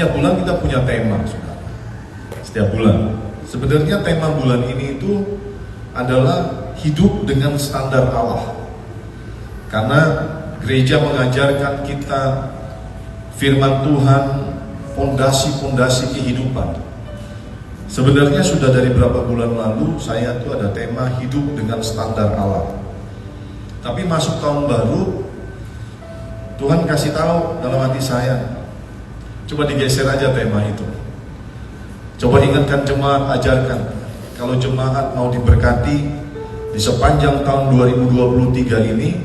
setiap bulan kita punya tema, saudara. Setiap bulan. Sebenarnya tema bulan ini itu adalah hidup dengan standar Allah. Karena gereja mengajarkan kita firman Tuhan, fondasi-fondasi kehidupan. Sebenarnya sudah dari beberapa bulan lalu saya tuh ada tema hidup dengan standar Allah. Tapi masuk tahun baru, Tuhan kasih tahu dalam hati saya, coba digeser aja tema itu. Coba ingatkan jemaat, ajarkan. Kalau jemaat mau diberkati di sepanjang tahun 2023 ini,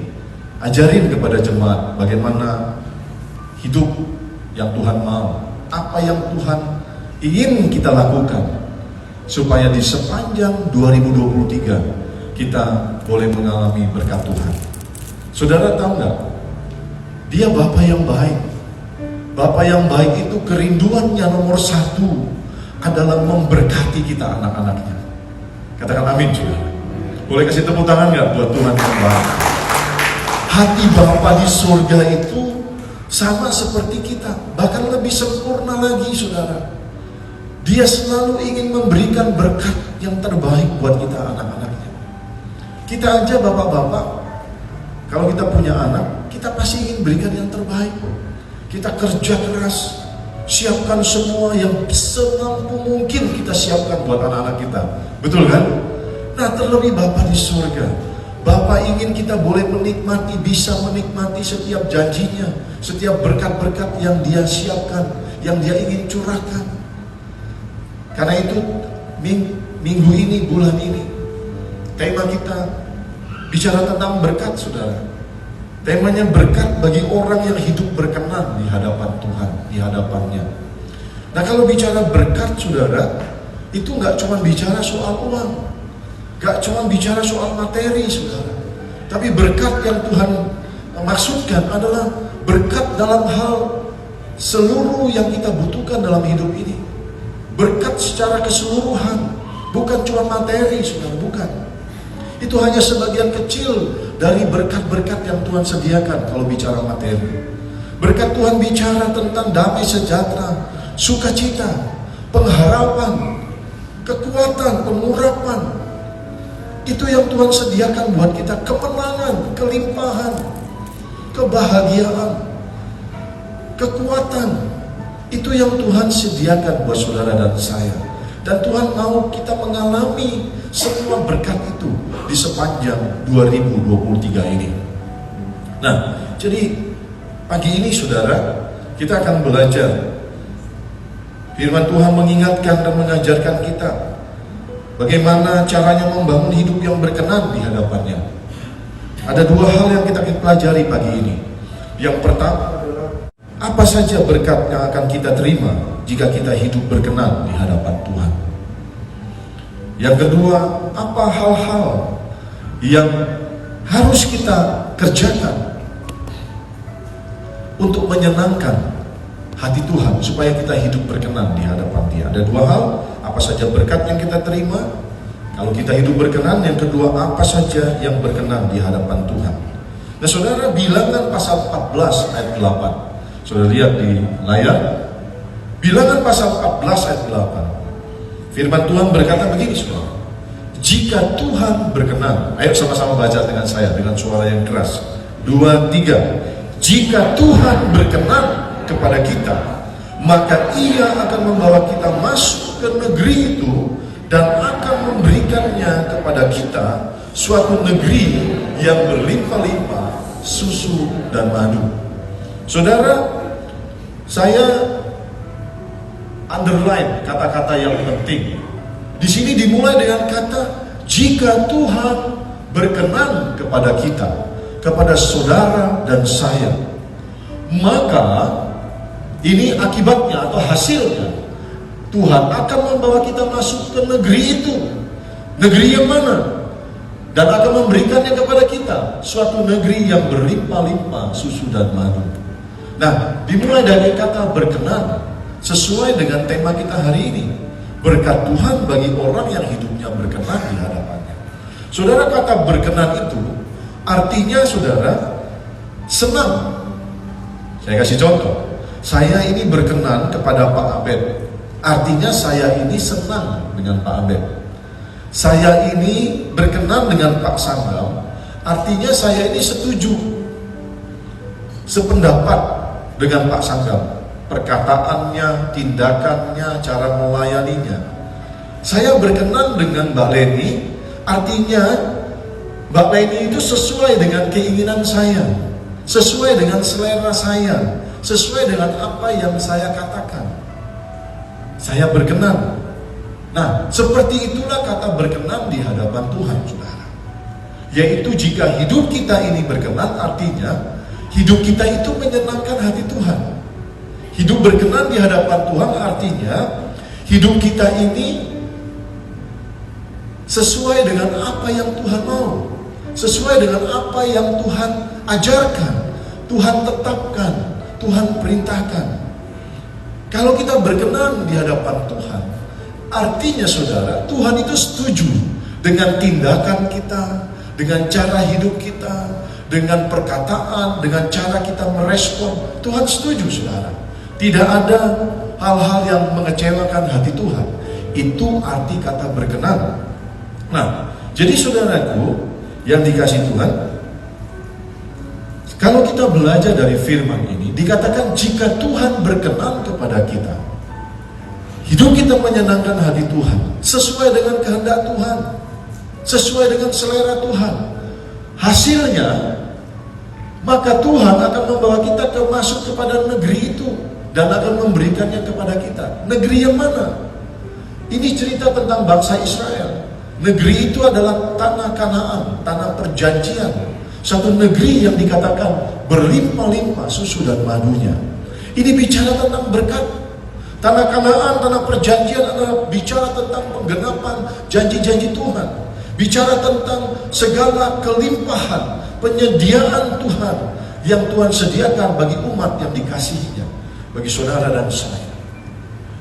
ajarin kepada jemaat bagaimana hidup yang Tuhan mau. Apa yang Tuhan ingin kita lakukan supaya di sepanjang 2023 kita boleh mengalami berkat Tuhan. Saudara tahu nggak? Dia Bapa yang baik. Bapa yang baik itu kerinduannya nomor satu adalah memberkati kita anak-anaknya. Katakan amin juga. Boleh kasih tepuk tangan nggak buat Tuhan yang baik? Hati Bapa di surga itu sama seperti kita, bahkan lebih sempurna lagi, saudara. Dia selalu ingin memberikan berkat yang terbaik buat kita anak-anaknya. Kita aja bapak-bapak, kalau kita punya anak, kita pasti ingin berikan yang terbaik. Kita kerja keras, siapkan semua yang semampu mungkin kita siapkan buat anak-anak kita. Betul kan? Nah, terlebih Bapa di surga, Bapa ingin kita boleh menikmati, bisa menikmati setiap janjinya, setiap berkat-berkat yang Dia siapkan, yang Dia ingin curahkan. Karena itu minggu ini, bulan ini, tema kita bicara tentang berkat, saudara. Temanya berkat bagi orang yang hidup berkenan di hadapan Tuhan, di hadapannya. Nah, kalau bicara berkat, saudara, itu nggak cuma bicara soal uang, nggak cuma bicara soal materi, saudara. Tapi berkat yang Tuhan maksudkan adalah berkat dalam hal seluruh yang kita butuhkan dalam hidup ini. Berkat secara keseluruhan, bukan cuma materi, saudara, bukan. Itu hanya sebagian kecil dari berkat-berkat yang Tuhan sediakan kalau bicara materi. Berkat Tuhan bicara tentang damai sejahtera, sukacita, pengharapan, kekuatan, pengurapan. Itu yang Tuhan sediakan buat kita, kemenangan, kelimpahan, kebahagiaan, kekuatan. Itu yang Tuhan sediakan buat saudara dan saya. Dan Tuhan mau kita mengalami semua berkat itu di sepanjang 2023 ini. Nah, jadi pagi ini, saudara, kita akan belajar firman Tuhan, mengingatkan dan mengajarkan kita bagaimana caranya membangun hidup yang berkenan di hadapannya. Ada dua hal yang kita pelajari pagi ini. Yang pertama adalah apa saja berkat yang akan kita terima jika kita hidup berkenan di hadapan Tuhan. Yang kedua, apa hal-hal yang harus kita kerjakan untuk menyenangkan hati Tuhan supaya kita hidup berkenan di hadapan Dia. Ada dua hal, apa saja berkat yang kita terima kalau kita hidup berkenan. Yang kedua, apa saja yang berkenan di hadapan Tuhan. Nah, saudara, Bilangan pasal 14 ayat 8. Saudara lihat di layar, Bilangan pasal 14 ayat 8. Firman Tuhan berkata begini, saudara. Jika Tuhan berkenan, ayo sama-sama baca dengan saya dengan suara yang keras. 2, 3. Jika Tuhan berkenan kepada kita, maka Ia akan membawa kita masuk ke negeri itu dan akan memberikannya kepada kita, suatu negeri yang berlimpah-limpah susu dan madu. Saudara, saya underline kata-kata yang penting. Di sini dimulai dengan kata jika Tuhan berkenan kepada kita, kepada saudara dan saya, maka ini akibatnya atau hasilnya Tuhan akan membawa kita masuk ke negeri itu. Negeri yang mana? Dan akan memberikannya kepada kita, suatu negeri yang berlimpah-limpah susu dan madu. Nah, dimulai dari kata berkenan sesuai dengan tema kita hari ini. Berkat Tuhan bagi orang yang hidupnya berkenan di hadapannya. Saudara, kata berkenan itu artinya, saudara, senang. Saya kasih contoh. saya ini berkenan kepada Pak Abed. Artinya saya ini senang dengan Pak Abed. Saya ini berkenan dengan Pak Sanggam. Artinya saya ini setuju, sependapat dengan Pak Sanggam. Perkataannya, tindakannya, cara melayaninya. Saya berkenan dengan Mbak Leni. Artinya Mbak Leni itu sesuai dengan keinginan saya, sesuai dengan selera saya, sesuai dengan apa yang saya katakan. Saya berkenan. Nah, seperti itulah kata berkenan di hadapan Tuhan, saudara. Yaitu jika hidup kita ini berkenan, artinya hidup kita itu menyenangkan hati Tuhan. Hidup berkenan di hadapan Tuhan artinya hidup kita ini sesuai dengan apa yang Tuhan mau, sesuai dengan apa yang Tuhan ajarkan, Tuhan tetapkan, Tuhan perintahkan. Kalau kita berkenan di hadapan Tuhan, artinya saudara, Tuhan itu setuju dengan tindakan kita, dengan cara hidup kita, dengan perkataan, dengan cara kita merespon. Tuhan setuju, saudara. Tidak ada hal-hal yang mengecewakan hati Tuhan. Itu arti kata berkenan. Nah, jadi saudaraku yang dikasih Tuhan, kalau kita belajar dari firman ini, dikatakan jika Tuhan berkenan kepada kita, hidup kita menyenangkan hati Tuhan, sesuai dengan kehendak Tuhan, sesuai dengan selera Tuhan. Hasilnya, maka Tuhan akan membawa kita masuk kepada negeri itu dan akan memberikannya kepada kita. Negeri yang mana? Ini cerita tentang bangsa Israel. Negeri itu adalah tanah Kanaan, tanah perjanjian. Satu negeri yang dikatakan berlimpah-limpah susu dan madunya. Ini bicara tentang berkat. Tanah Kanaan, tanah perjanjian adalah bicara tentang penggenapan janji-janji Tuhan. Bicara tentang segala kelimpahan, penyediaan Tuhan yang Tuhan sediakan bagi umat yang dikasihinya, bagi saudara dan saya.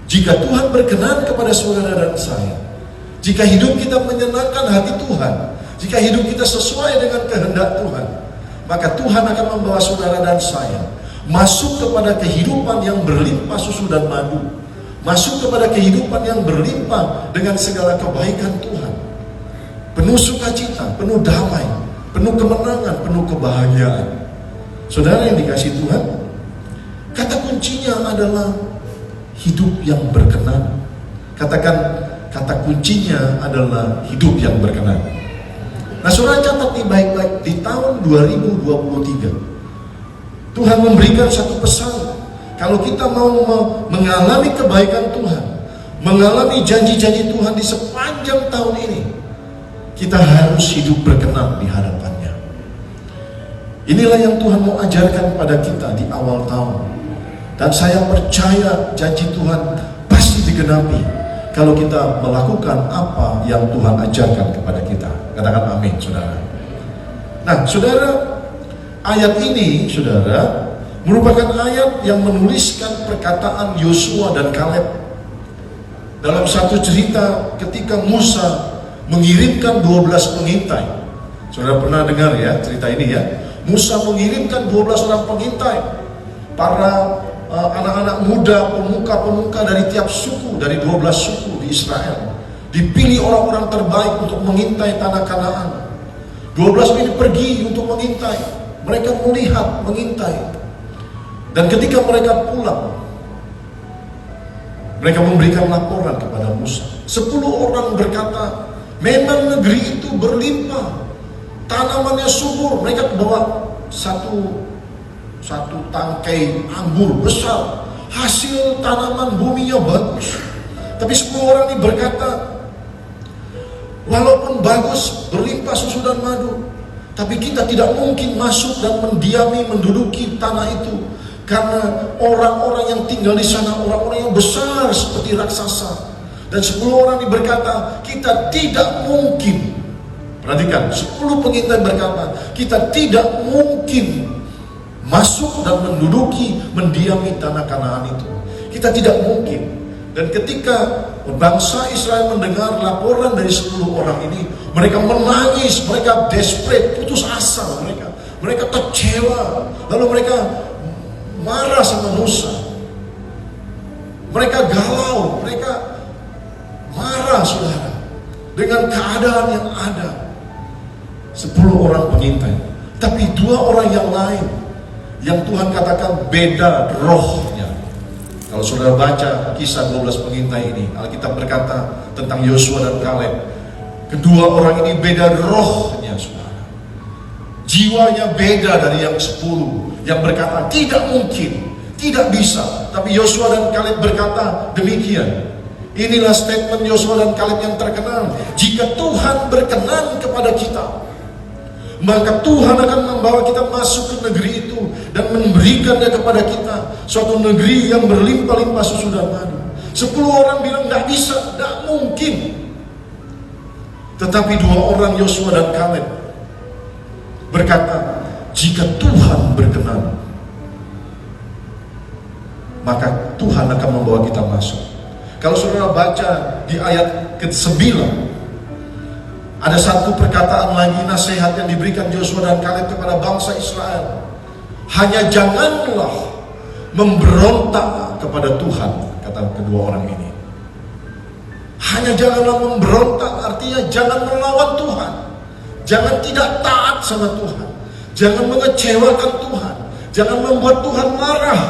Jika Tuhan berkenan kepada saudara dan saya, jika hidup kita menyenangkan hati Tuhan, jika hidup kita sesuai dengan kehendak Tuhan, maka Tuhan akan membawa saudara dan saya masuk kepada kehidupan yang berlimpah susu dan madu, masuk kepada kehidupan yang berlimpah dengan segala kebaikan Tuhan, penuh sukacita, penuh damai, penuh kemenangan, penuh kebahagiaan. Saudara yang dikasih Tuhan, kata kuncinya adalah hidup yang berkenan. Katakan, kata kuncinya adalah hidup yang berkenan. Nah, saudara catat nih baik-baik, di tahun 2023 Tuhan memberikan satu pesan. Kalau kita mau mengalami kebaikan Tuhan, mengalami janji-janji Tuhan di sepanjang tahun ini, kita harus hidup berkenan di hadapannya. Inilah yang Tuhan mau ajarkan pada kita di awal tahun. Dan saya percaya janji Tuhan pasti digenapi kalau kita melakukan apa yang Tuhan ajarkan kepada kita. Katakan amin, saudara. Nah, saudara, ayat ini, saudara, merupakan ayat yang menuliskan perkataan Yosua dan Kaleb. Dalam satu cerita ketika Musa mengirimkan 12 pengintai. Saudara pernah dengar ya cerita ini ya. Musa mengirimkan 12 orang pengintai. Para anak-anak muda, pemuka-pemuka dari tiap suku, dari 12 suku di Israel. Dipilih orang-orang terbaik untuk mengintai tanah Kanaan. 12 ini pergi untuk mengintai. Mereka melihat, mengintai. Dan ketika mereka pulang, mereka memberikan laporan kepada Musa. 10 orang berkata, memang negeri itu berlimpah, tanamannya subur. Mereka bawa satu tangkai anggur besar, hasil tanaman buminya bagus. Tapi 10 orang ini berkata, walaupun bagus, berlimpah susu dan madu, tapi kita tidak mungkin masuk dan menduduki tanah itu, karena orang-orang yang tinggal di sana orang-orang yang besar seperti raksasa. Dan 10 orang ini berkata, kita tidak mungkin. Perhatikan, 10 pengintai berkata, kita tidak mungkin masuk dan mendiami tanah Kanaan itu. Kita tidak mungkin. Dan ketika bangsa Israel mendengar laporan dari 10 orang ini, mereka menangis, mereka desperate, putus asa, mereka kecewa. Lalu mereka marah sama Musa. Mereka galau, mereka marah saudara dengan keadaan yang ada. 10 orang pengintai, tapi 2 orang yang lain yang Tuhan katakan beda rohnya. Kalau saudara baca kisah 12 pengintai ini, Alkitab berkata tentang Yosua dan Kaleb. Kedua orang ini beda rohnya saudara. Jiwanya beda dari yang 10 yang berkata tidak mungkin, tidak bisa. Tapi Yosua dan Kaleb berkata demikian. Inilah statement Yosua dan Kaleb yang terkenal. Jika Tuhan berkenan kepada kita, maka Tuhan akan membawa kita masuk ke negeri itu dan memberikannya kepada kita, suatu negeri yang berlimpah-limpah susu dan madu. 10 orang bilang tidak bisa, tidak mungkin. Tetapi 2 orang Yosua dan Kaleb berkata, jika Tuhan berkenan, maka Tuhan akan membawa kita masuk. Kalau saudara baca di ayat ke-9, ada satu perkataan lagi, nasihat yang diberikan Yosua dan Kaleb kepada bangsa Israel. Hanya janganlah memberontak kepada Tuhan, kata kedua orang ini. Hanya janganlah memberontak, artinya jangan melawan Tuhan. Jangan tidak taat sama Tuhan. Jangan mengecewakan Tuhan. Jangan membuat Tuhan marah.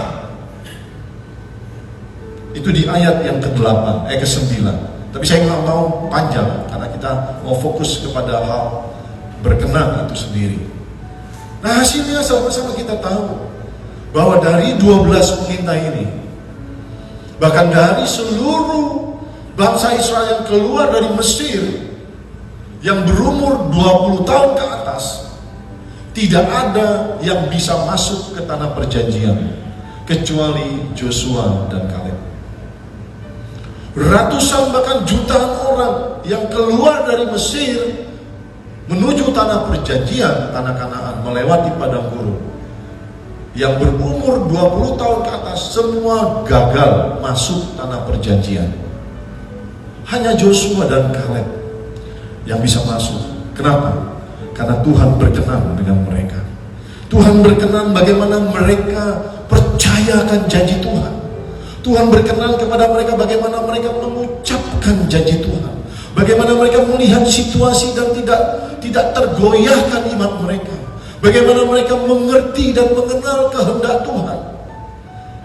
Itu di ayat yang ke-8, ke-9. Tapi saya nggak mau panjang, karena kita mau fokus kepada hal berkenan itu sendiri. Nah hasilnya sama-sama kita tahu, bahwa dari 12 pengintai ini, bahkan dari seluruh bangsa Israel yang keluar dari Mesir, yang berumur 20 tahun ke atas, tidak ada yang bisa masuk ke tanah perjanjian, kecuali Joshua dan Kaleb. Ratusan bahkan jutaan orang yang keluar dari Mesir menuju tanah perjanjian, tanah Kanaan, melewati padang gurun, yang berumur 20 tahun ke atas, semua gagal masuk tanah perjanjian. Hanya Joshua dan Kaleb yang bisa masuk. Kenapa? Karena Tuhan berkenan dengan mereka. Tuhan berkenan bagaimana mereka percayakan janji Tuhan. Tuhan berkenan kepada mereka bagaimana mereka mengucapkan janji Tuhan. Bagaimana mereka melihat situasi dan tidak tergoyahkan iman mereka. Bagaimana mereka mengerti dan mengenal kehendak Tuhan.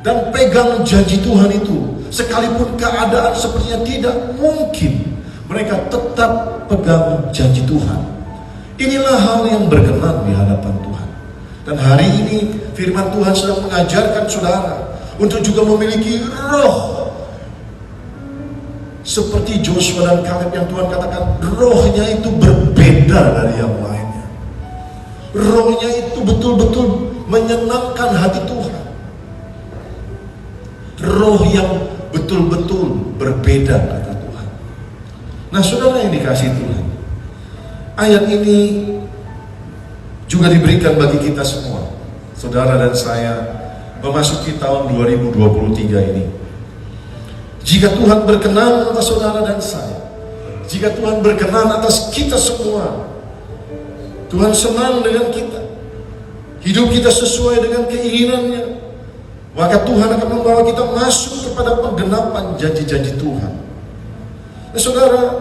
Dan pegang janji Tuhan itu. Sekalipun keadaan sepertinya tidak mungkin, mereka tetap pegang janji Tuhan. Inilah hal yang berkenan di hadapan Tuhan. Dan hari ini firman Tuhan sedang mengajarkan saudara untuk juga memiliki roh seperti Joshua dan Kaleb yang Tuhan katakan rohnya itu berbeda dari yang lainnya. Rohnya itu betul-betul menyenangkan hati Tuhan. Roh yang betul-betul berbeda, kata Tuhan. Nah saudara yang dikasihi Tuhan, ayat ini juga diberikan bagi kita semua, saudara dan saya, memasuki tahun 2023 ini. Jika Tuhan berkenan atas saudara dan saya, jika Tuhan berkenan atas kita semua, Tuhan senang dengan kita, hidup kita sesuai dengan keinginannya, maka Tuhan akan membawa kita masuk kepada penggenapan janji-janji Tuhan. Nah, saudara,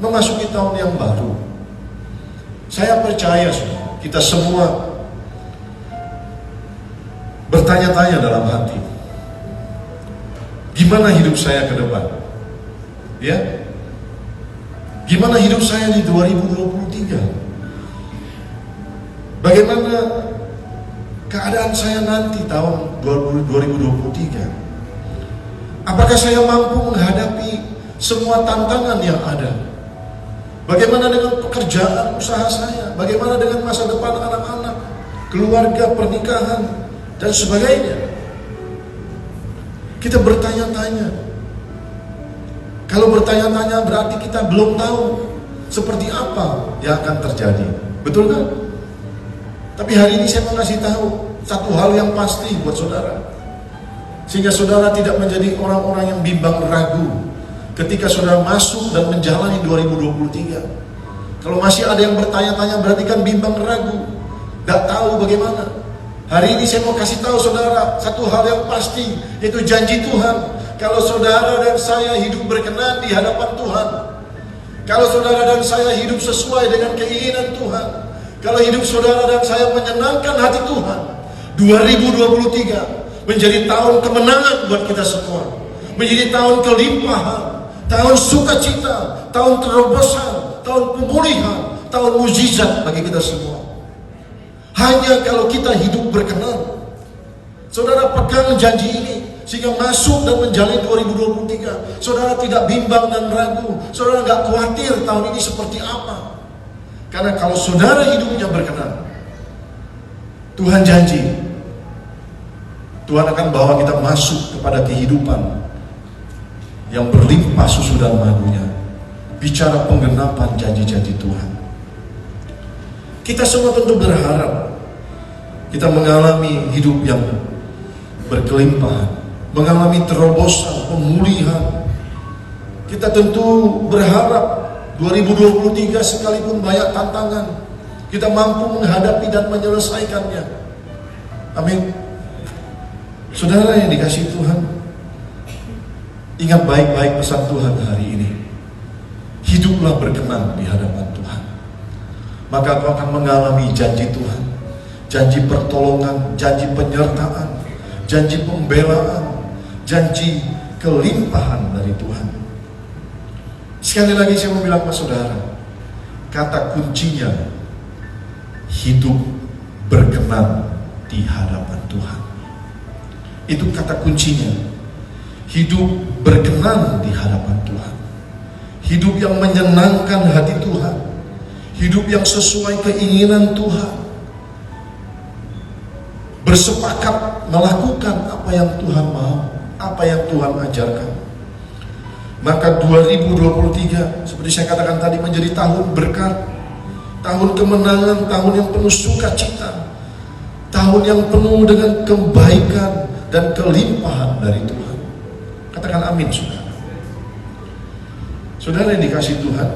memasuki tahun yang baru, saya percaya kita semua bertanya-tanya dalam hati, gimana hidup saya ke depan? Ya, gimana hidup saya di 2023? Bagaimana keadaan saya nanti tahun 2023? Apakah saya mampu menghadapi semua tantangan yang ada? Bagaimana dengan pekerjaan usaha saya? Bagaimana dengan masa depan anak-anak, keluarga, pernikahan, dan sebagainya? Kita bertanya-tanya. Kalau bertanya-tanya berarti kita belum tahu seperti apa yang akan terjadi. Betul kan? Tapi hari ini saya mau kasih tahu satu hal yang pasti buat saudara, sehingga saudara tidak menjadi orang-orang yang bimbang ragu ketika saudara masuk dan menjalani 2023. Kalau masih ada yang bertanya-tanya berarti kan bimbang ragu, gak tahu bagaimana. Hari ini saya mau kasih tahu saudara satu hal yang pasti, yaitu janji Tuhan. Kalau saudara dan saya hidup berkenan di hadapan Tuhan, kalau saudara dan saya hidup sesuai dengan keinginan Tuhan, kalau hidup saudara dan saya menyenangkan hati Tuhan, 2023 menjadi tahun kemenangan buat kita semua, menjadi tahun kelimpahan, tahun sukacita, tahun terobosan, tahun pemulihan, tahun mujizat bagi kita semua. Hanya kalau kita hidup berkenan. Saudara pegang janji ini sehingga masuk dan menjalani 2023. Saudara tidak bimbang dan ragu. Saudara nggak khawatir tahun ini seperti apa. Karena kalau saudara hidupnya berkenan, Tuhan janji Tuhan akan bawa kita masuk kepada kehidupan yang berlimpah susu dan madunya. Bicara penggenapan janji-janji Tuhan. Kita semua tentu berharap kita mengalami hidup yang berkelimpahan, mengalami terobosan, pemulihan. Kita tentu berharap 2023 sekalipun banyak tantangan, kita mampu menghadapi dan menyelesaikannya. Amin. Saudara yang dikasihi Tuhan, ingat baik-baik pesan Tuhan hari ini. Hiduplah berkenan di hadapan Tuhan, maka kau akan mengalami janji Tuhan, janji pertolongan, janji penyertaan, janji pembelaan, janji kelimpahan dari Tuhan. Sekali lagi saya mau bilang ke saudara, kata kuncinya hidup berkenan di hadapan Tuhan. Itu kata kuncinya. Hidup berkenan di hadapan Tuhan. Hidup yang menyenangkan hati Tuhan. Hidup yang sesuai keinginan Tuhan. Bersepakat melakukan apa yang Tuhan mau, apa yang Tuhan ajarkan. Maka 2023 seperti saya katakan tadi menjadi tahun berkat, tahun kemenangan, tahun yang penuh sukacita, tahun yang penuh dengan kebaikan dan kelimpahan dari Tuhan. Katakan amin, saudara. Saudara yang dikasihi Tuhan,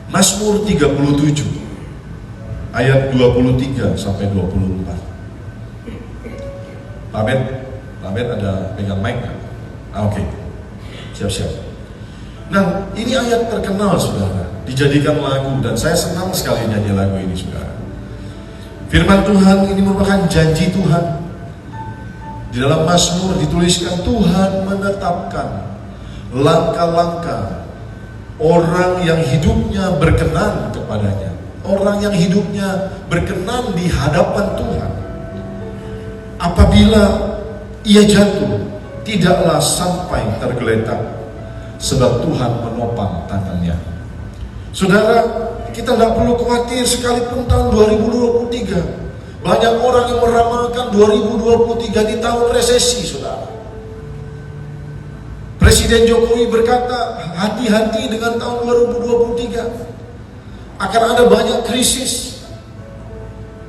Mazmur 37 ayat 23 sampai 24. Pamit ada pegang mic nggak? Oke. Siap-siap. Nah, ini ayat terkenal, saudara, dijadikan lagu, dan saya senang sekali nyanyi lagu ini, saudara. Firman Tuhan ini merupakan janji Tuhan. Di dalam Mazmur dituliskan Tuhan menetapkan langkah-langkah orang yang hidupnya berkenan kepadanya, orang yang hidupnya berkenan di hadapan Tuhan. Apabila ia jatuh, tidaklah sampai tergeletak, sebab Tuhan menopang tangannya. Saudara, kita tidak perlu khawatir sekalipun tahun 2023. Banyak orang yang meramalkan 2023 di tahun resesi, saudara. Presiden Jokowi berkata, hati-hati dengan tahun 2023. Akan ada banyak krisis,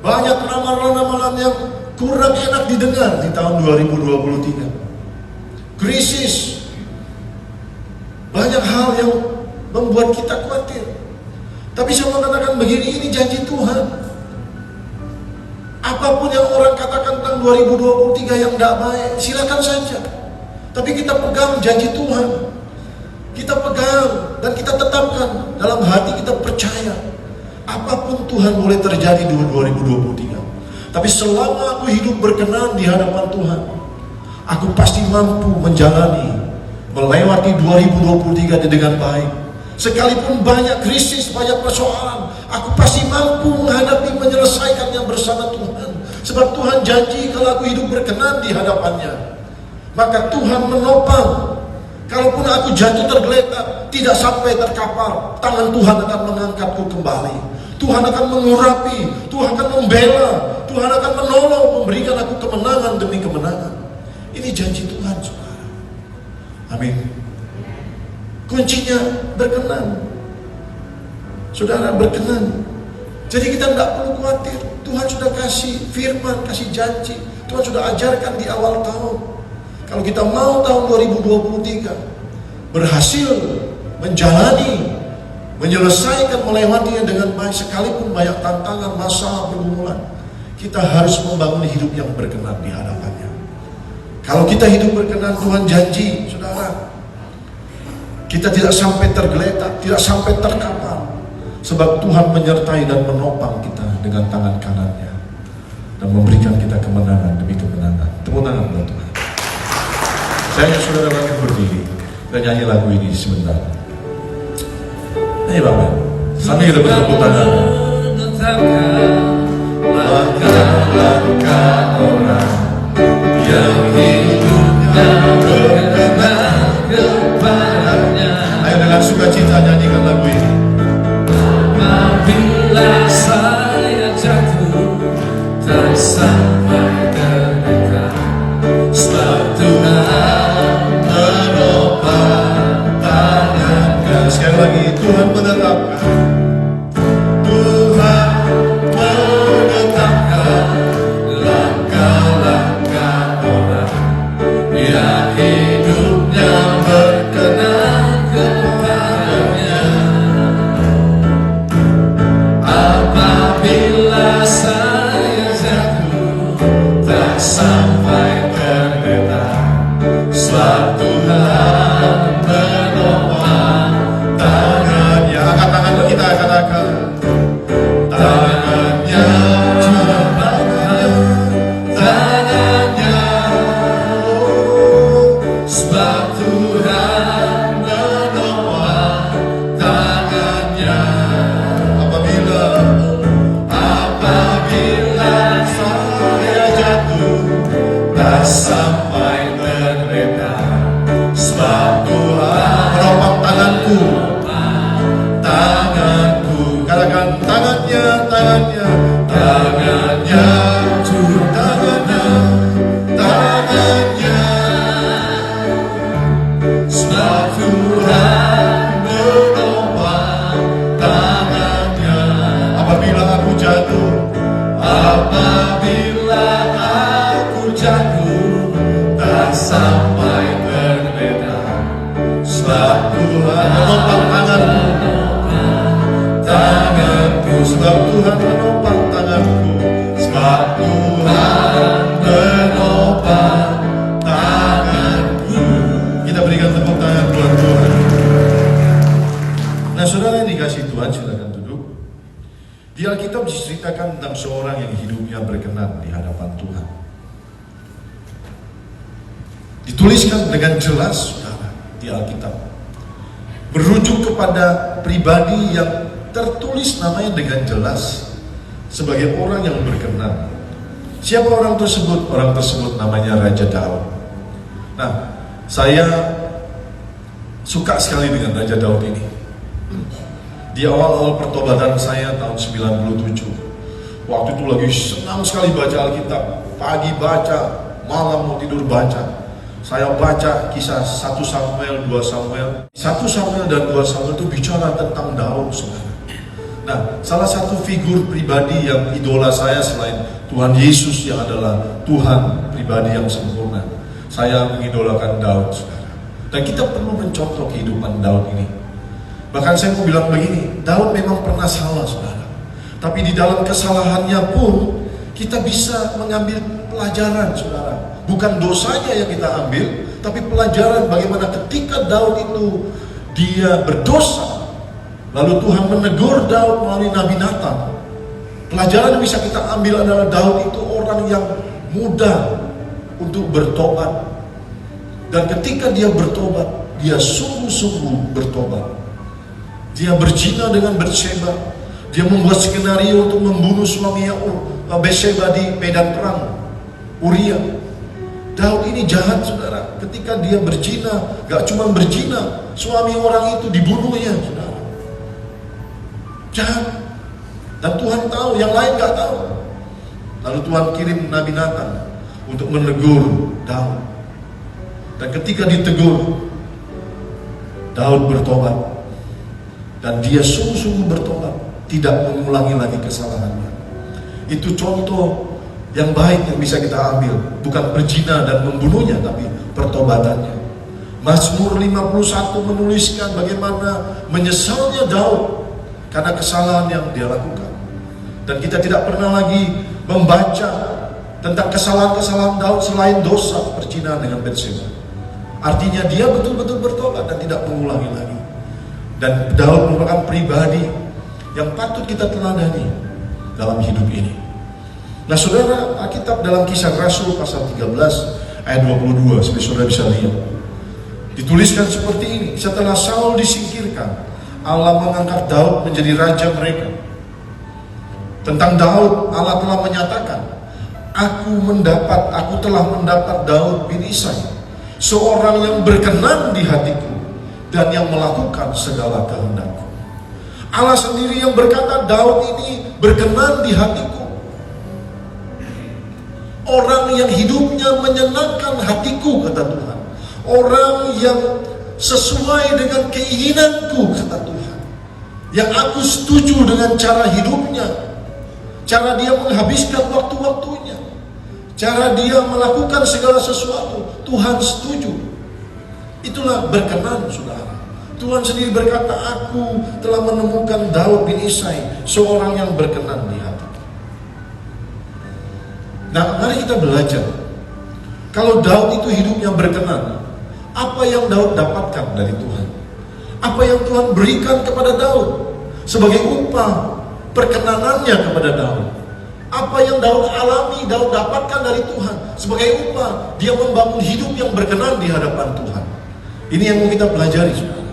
banyak ramalan-ramalan yang kurang enak didengar di tahun 2023. Krisis, banyak hal yang membuat kita khawatir. Tapi saya mau katakan begini, ini janji Tuhan. Apapun yang orang katakan tentang 2023 yang tidak baik, silakan saja. Tapi kita pegang janji Tuhan. Kita pegang dan kita tetapkan dalam hati, kita percaya apapun Tuhan boleh terjadi di 2023. Tapi selama aku hidup berkenan di hadapan Tuhan, aku pasti mampu menjalani, melewati 2023 dengan baik. Sekalipun banyak krisis, banyak persoalan, aku pasti mampu menghadapi, menyelesaikannya bersama Tuhan. Sebab Tuhan janji kalau aku hidup berkenan di hadapannya, maka Tuhan menopang. Kalaupun aku jatuh tergeletak, tidak sampai terkapar, tangan Tuhan akan mengangkatku kembali. Tuhan akan mengurapi, Tuhan akan membela, Tuhan akan menolong, memberikan aku kemenangan demi kemenangan. Ini janji Tuhan, saudara. Amin. Kuncinya berkenan. Saudara, berkenan. Jadi kita tidak perlu khawatir. Tuhan sudah kasih firman, kasih janji. Tuhan sudah ajarkan di awal tahun. Kalau kita mau tahun 2023 berhasil menjalani, menyelesaikan, melewatinya dengan baik, sekalipun banyak tantangan, masalah, pergumulan, kita harus membangun hidup yang berkenan di hadapannya. Kalau kita hidup berkenan, Tuhan janji, saudara, kita tidak sampai tergeletak, tidak sampai terkapar, sebab Tuhan menyertai dan menopang kita dengan tangan kanannya dan memberikan kita kemenangan demi kemenangan. Tepuk tangan buat Tuhan. Saya ingin saudara bangkit berdiri dan nyanyi lagu ini sebentar. Ayo Bapak, sambil kita bertepuk tangan. Langkah-langkah orang yang hidupnya berkenan kepadanya. Ayo dengan sukacita nyanyikan lagu ini. Apabila saya jatuh tak sampai terdekat, sebab Tuhan menopang tangannya. Sekali lagi, Tuhan menetapkan. Di Alkitab diceritakan tentang seorang yang hidupnya berkenan di hadapan Tuhan. Dituliskan dengan jelas, saudara, di Alkitab. Merujuk kepada pribadi yang tertulis namanya dengan jelas sebagai orang yang berkenan. Siapa orang tersebut? Orang tersebut namanya Raja Daud. Nah, saya suka sekali dengan Raja Daud ini. Di awal-awal pertobatan saya tahun 97, waktu itu lagi senang sekali baca Alkitab. Pagi baca, malam mau tidur baca. Saya baca kisah 1 Samuel, 2 Samuel. 1 Samuel dan 2 Samuel itu bicara tentang Daud, saudara. Nah, salah satu figur pribadi yang idola saya selain Tuhan Yesus yang adalah Tuhan pribadi yang sempurna, saya mengidolakan Daud, saudara. Dan kita perlu mencontoh kehidupan Daud ini. Bahkan saya mau bilang begini, Daud memang pernah salah, saudara. Tapi di dalam kesalahannya pun kita bisa mengambil pelajaran, saudara. Bukan dosanya yang kita ambil, tapi pelajaran bagaimana ketika Daud itu dia berdosa, lalu Tuhan menegur Daud melalui Nabi Nathan. Pelajaran yang bisa kita ambil adalah Daud itu orang yang mudah untuk bertobat. Dan ketika dia bertobat, dia sungguh-sungguh bertobat. Dia berzina dengan Batseba. Dia membuat skenario untuk membunuh suaminya Batseba di medan perang, Uria. Daud ini jahat, saudara. Ketika dia berzina, gak cuma berzina, suami orang itu dibunuhnya, saudara. Jahat. Dan Tuhan tahu, yang lain gak tahu. Lalu Tuhan kirim Nabi Nathan untuk menegur Daud. Dan ketika ditegur, Daud bertobat. Dan dia sungguh-sungguh bertobat, tidak mengulangi lagi kesalahannya. Itu contoh yang baik yang bisa kita ambil. Bukan berzina dan membunuhnya, tapi pertobatannya. Mazmur 51 menuliskan bagaimana menyesalnya Daud karena kesalahan yang dia lakukan. Dan kita tidak pernah lagi membaca tentang kesalahan-kesalahan Daud selain dosa perzinahan dengan Batseba. Artinya dia betul-betul bertobat dan tidak mengulangi lagi. Dan Daud merupakan pribadi yang patut kita teladani dalam hidup ini. Nah saudara, Alkitab dalam Kisah Rasul pasal 13 ayat 22, seperti saudara bisa lihat, dituliskan seperti ini: setelah Saul disingkirkan, Allah mengangkat Daud menjadi raja mereka. Tentang Daud, Allah telah menyatakan, aku telah mendapat Daud bin Isai, seorang yang berkenan di hatiku dan yang melakukan segala kehendakku. Allah sendiri yang berkata, Daud ini berkenan di hatiku. Orang yang hidupnya menyenangkan hatiku, kata Tuhan. Orang yang sesuai dengan keinginanku, kata Tuhan. Yang aku setuju dengan cara hidupnya, cara dia menghabiskan waktu-waktunya, cara dia melakukan segala sesuatu, Tuhan setuju. Itulah berkenan, saudara. Tuhan sendiri berkata, aku telah menemukan Daud bin Isai, seorang yang berkenan di hati. Nah, mari kita belajar. Kalau Daud itu hidupnya berkenan, apa yang Daud dapatkan dari Tuhan? Apa yang Tuhan berikan kepada Daud sebagai upah perkenanannya kepada Daud? Apa yang Daud alami, Daud dapatkan dari Tuhan sebagai upah dia membangun hidup yang berkenan di hadapan Tuhan. Ini yang mau kita pelajari, saudara.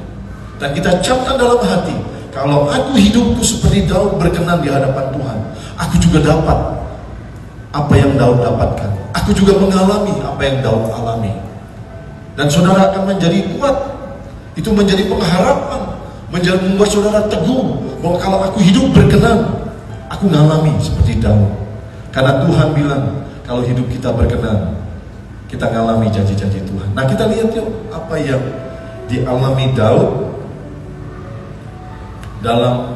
Dan kita camkan dalam hati, kalau aku hidupku seperti Daud berkenan di hadapan Tuhan, aku juga dapat apa yang Daud dapatkan. Aku juga mengalami apa yang Daud alami. Dan saudara akan menjadi kuat. Itu menjadi pengharapan, membuat saudara teguh bahwa kalau aku hidup berkenan, aku mengalami seperti Daud. Karena Tuhan bilang, kalau hidup kita berkenan, kita mengalami janji-janji Tuhan. Nah, kita lihat yuk apa yang dialami Daud dalam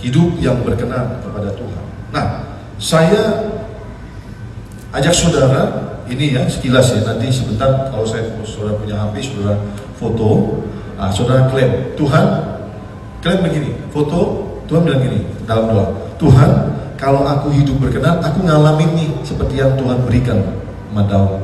hidup yang berkenan kepada Tuhan. Nah, saya ajak saudara, ini ya sekilas ya, nanti sebentar kalau saudara punya HP, saudara foto, saudara klaim, Tuhan, klaim begini, foto, Tuhan bilang gini dalam doa, Tuhan, kalau aku hidup berkenan, aku ngalamin nih seperti yang Tuhan berikan sama Daud.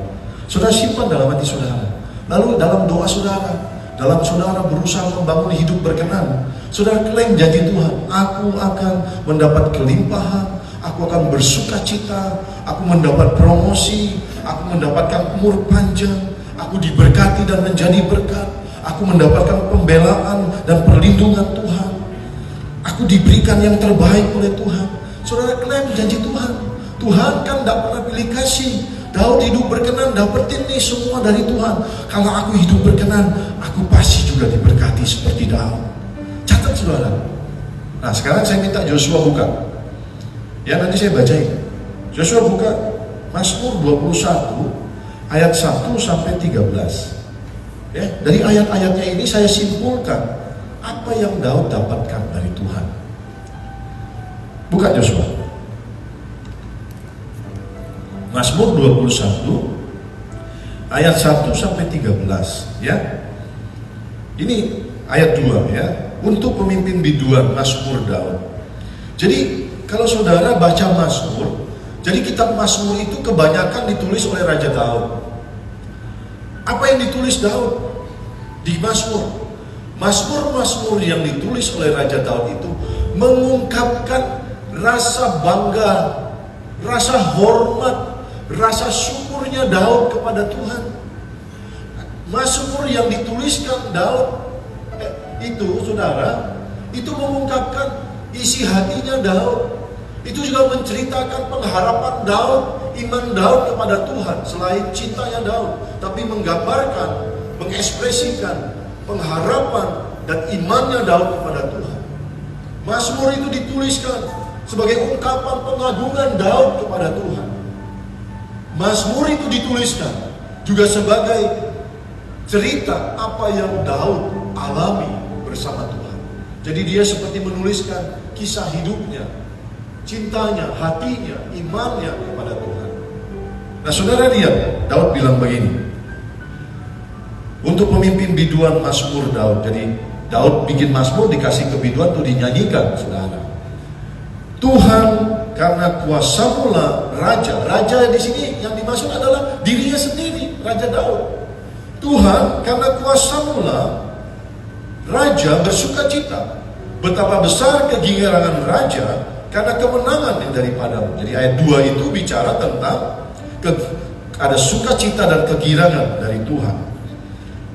Saudara simpan dalam hati saudara. Lalu dalam doa saudara, dalam saudara berusaha membangun hidup berkenan, saudara klaim janji Tuhan, aku akan mendapat kelimpahan, aku akan bersuka cita, aku mendapat promosi, aku mendapatkan umur panjang, aku diberkati dan menjadi berkat, aku mendapatkan pembelaan dan perlindungan Tuhan, aku diberikan yang terbaik oleh Tuhan. Saudara klaim janji Tuhan. Tuhan kan tidak pernah pilih kasih. Daud hidup berkenan, dapetin nih semua dari Tuhan. Kalau aku hidup berkenan, aku pasti juga diberkati seperti Daud. Catat saudara. Nah sekarang saya minta Joshua buka. Ya nanti saya bacain. Joshua buka Mazmur 21 ayat 1 sampai 13. Ya, dari ayat-ayatnya ini saya simpulkan apa yang Daud dapatkan dari Tuhan. Buka Joshua. Mazmur 21 ayat 1 sampai 13 ya. Ini ayat 2 ya. Untuk pemimpin biduan Mazmur Daud. Jadi kalau saudara baca Mazmur, jadi kitab Mazmur itu kebanyakan ditulis oleh Raja Daud. Apa yang ditulis Daud di Mazmur? Mazmur-mazmur yang ditulis oleh Raja Daud itu mengungkapkan rasa bangga, rasa hormat, rasa syukurnya Daud kepada Tuhan. Mazmur yang dituliskan Daud itu saudara, itu mengungkapkan isi hatinya Daud. Itu juga menceritakan pengharapan Daud, iman Daud kepada Tuhan. Selain cintanya Daud, tapi menggambarkan, mengekspresikan pengharapan dan imannya Daud kepada Tuhan. Mazmur itu dituliskan sebagai ungkapan pengagungan Daud kepada Tuhan. Mazmur itu dituliskan juga sebagai cerita apa yang Daud alami bersama Tuhan. Jadi dia seperti menuliskan kisah hidupnya, cintanya, hatinya, imannya kepada Tuhan. Nah saudara lihat, Daud bilang begini, untuk pemimpin biduan Mazmur Daud. Jadi Daud bikin Mazmur, dikasih ke biduan untuk dinyanyikan saudara. Tuhan karena kuasamu lah raja. Raja di sini yang dimaksud adalah dirinya sendiri, Raja Daud. Tuhan, karena kuasamu lah raja bersuka cita. Betapa besar kegirangan raja karena kemenangan yang daripadamu. Jadi ayat 2 itu bicara tentang ada sukacita dan kegirangan dari Tuhan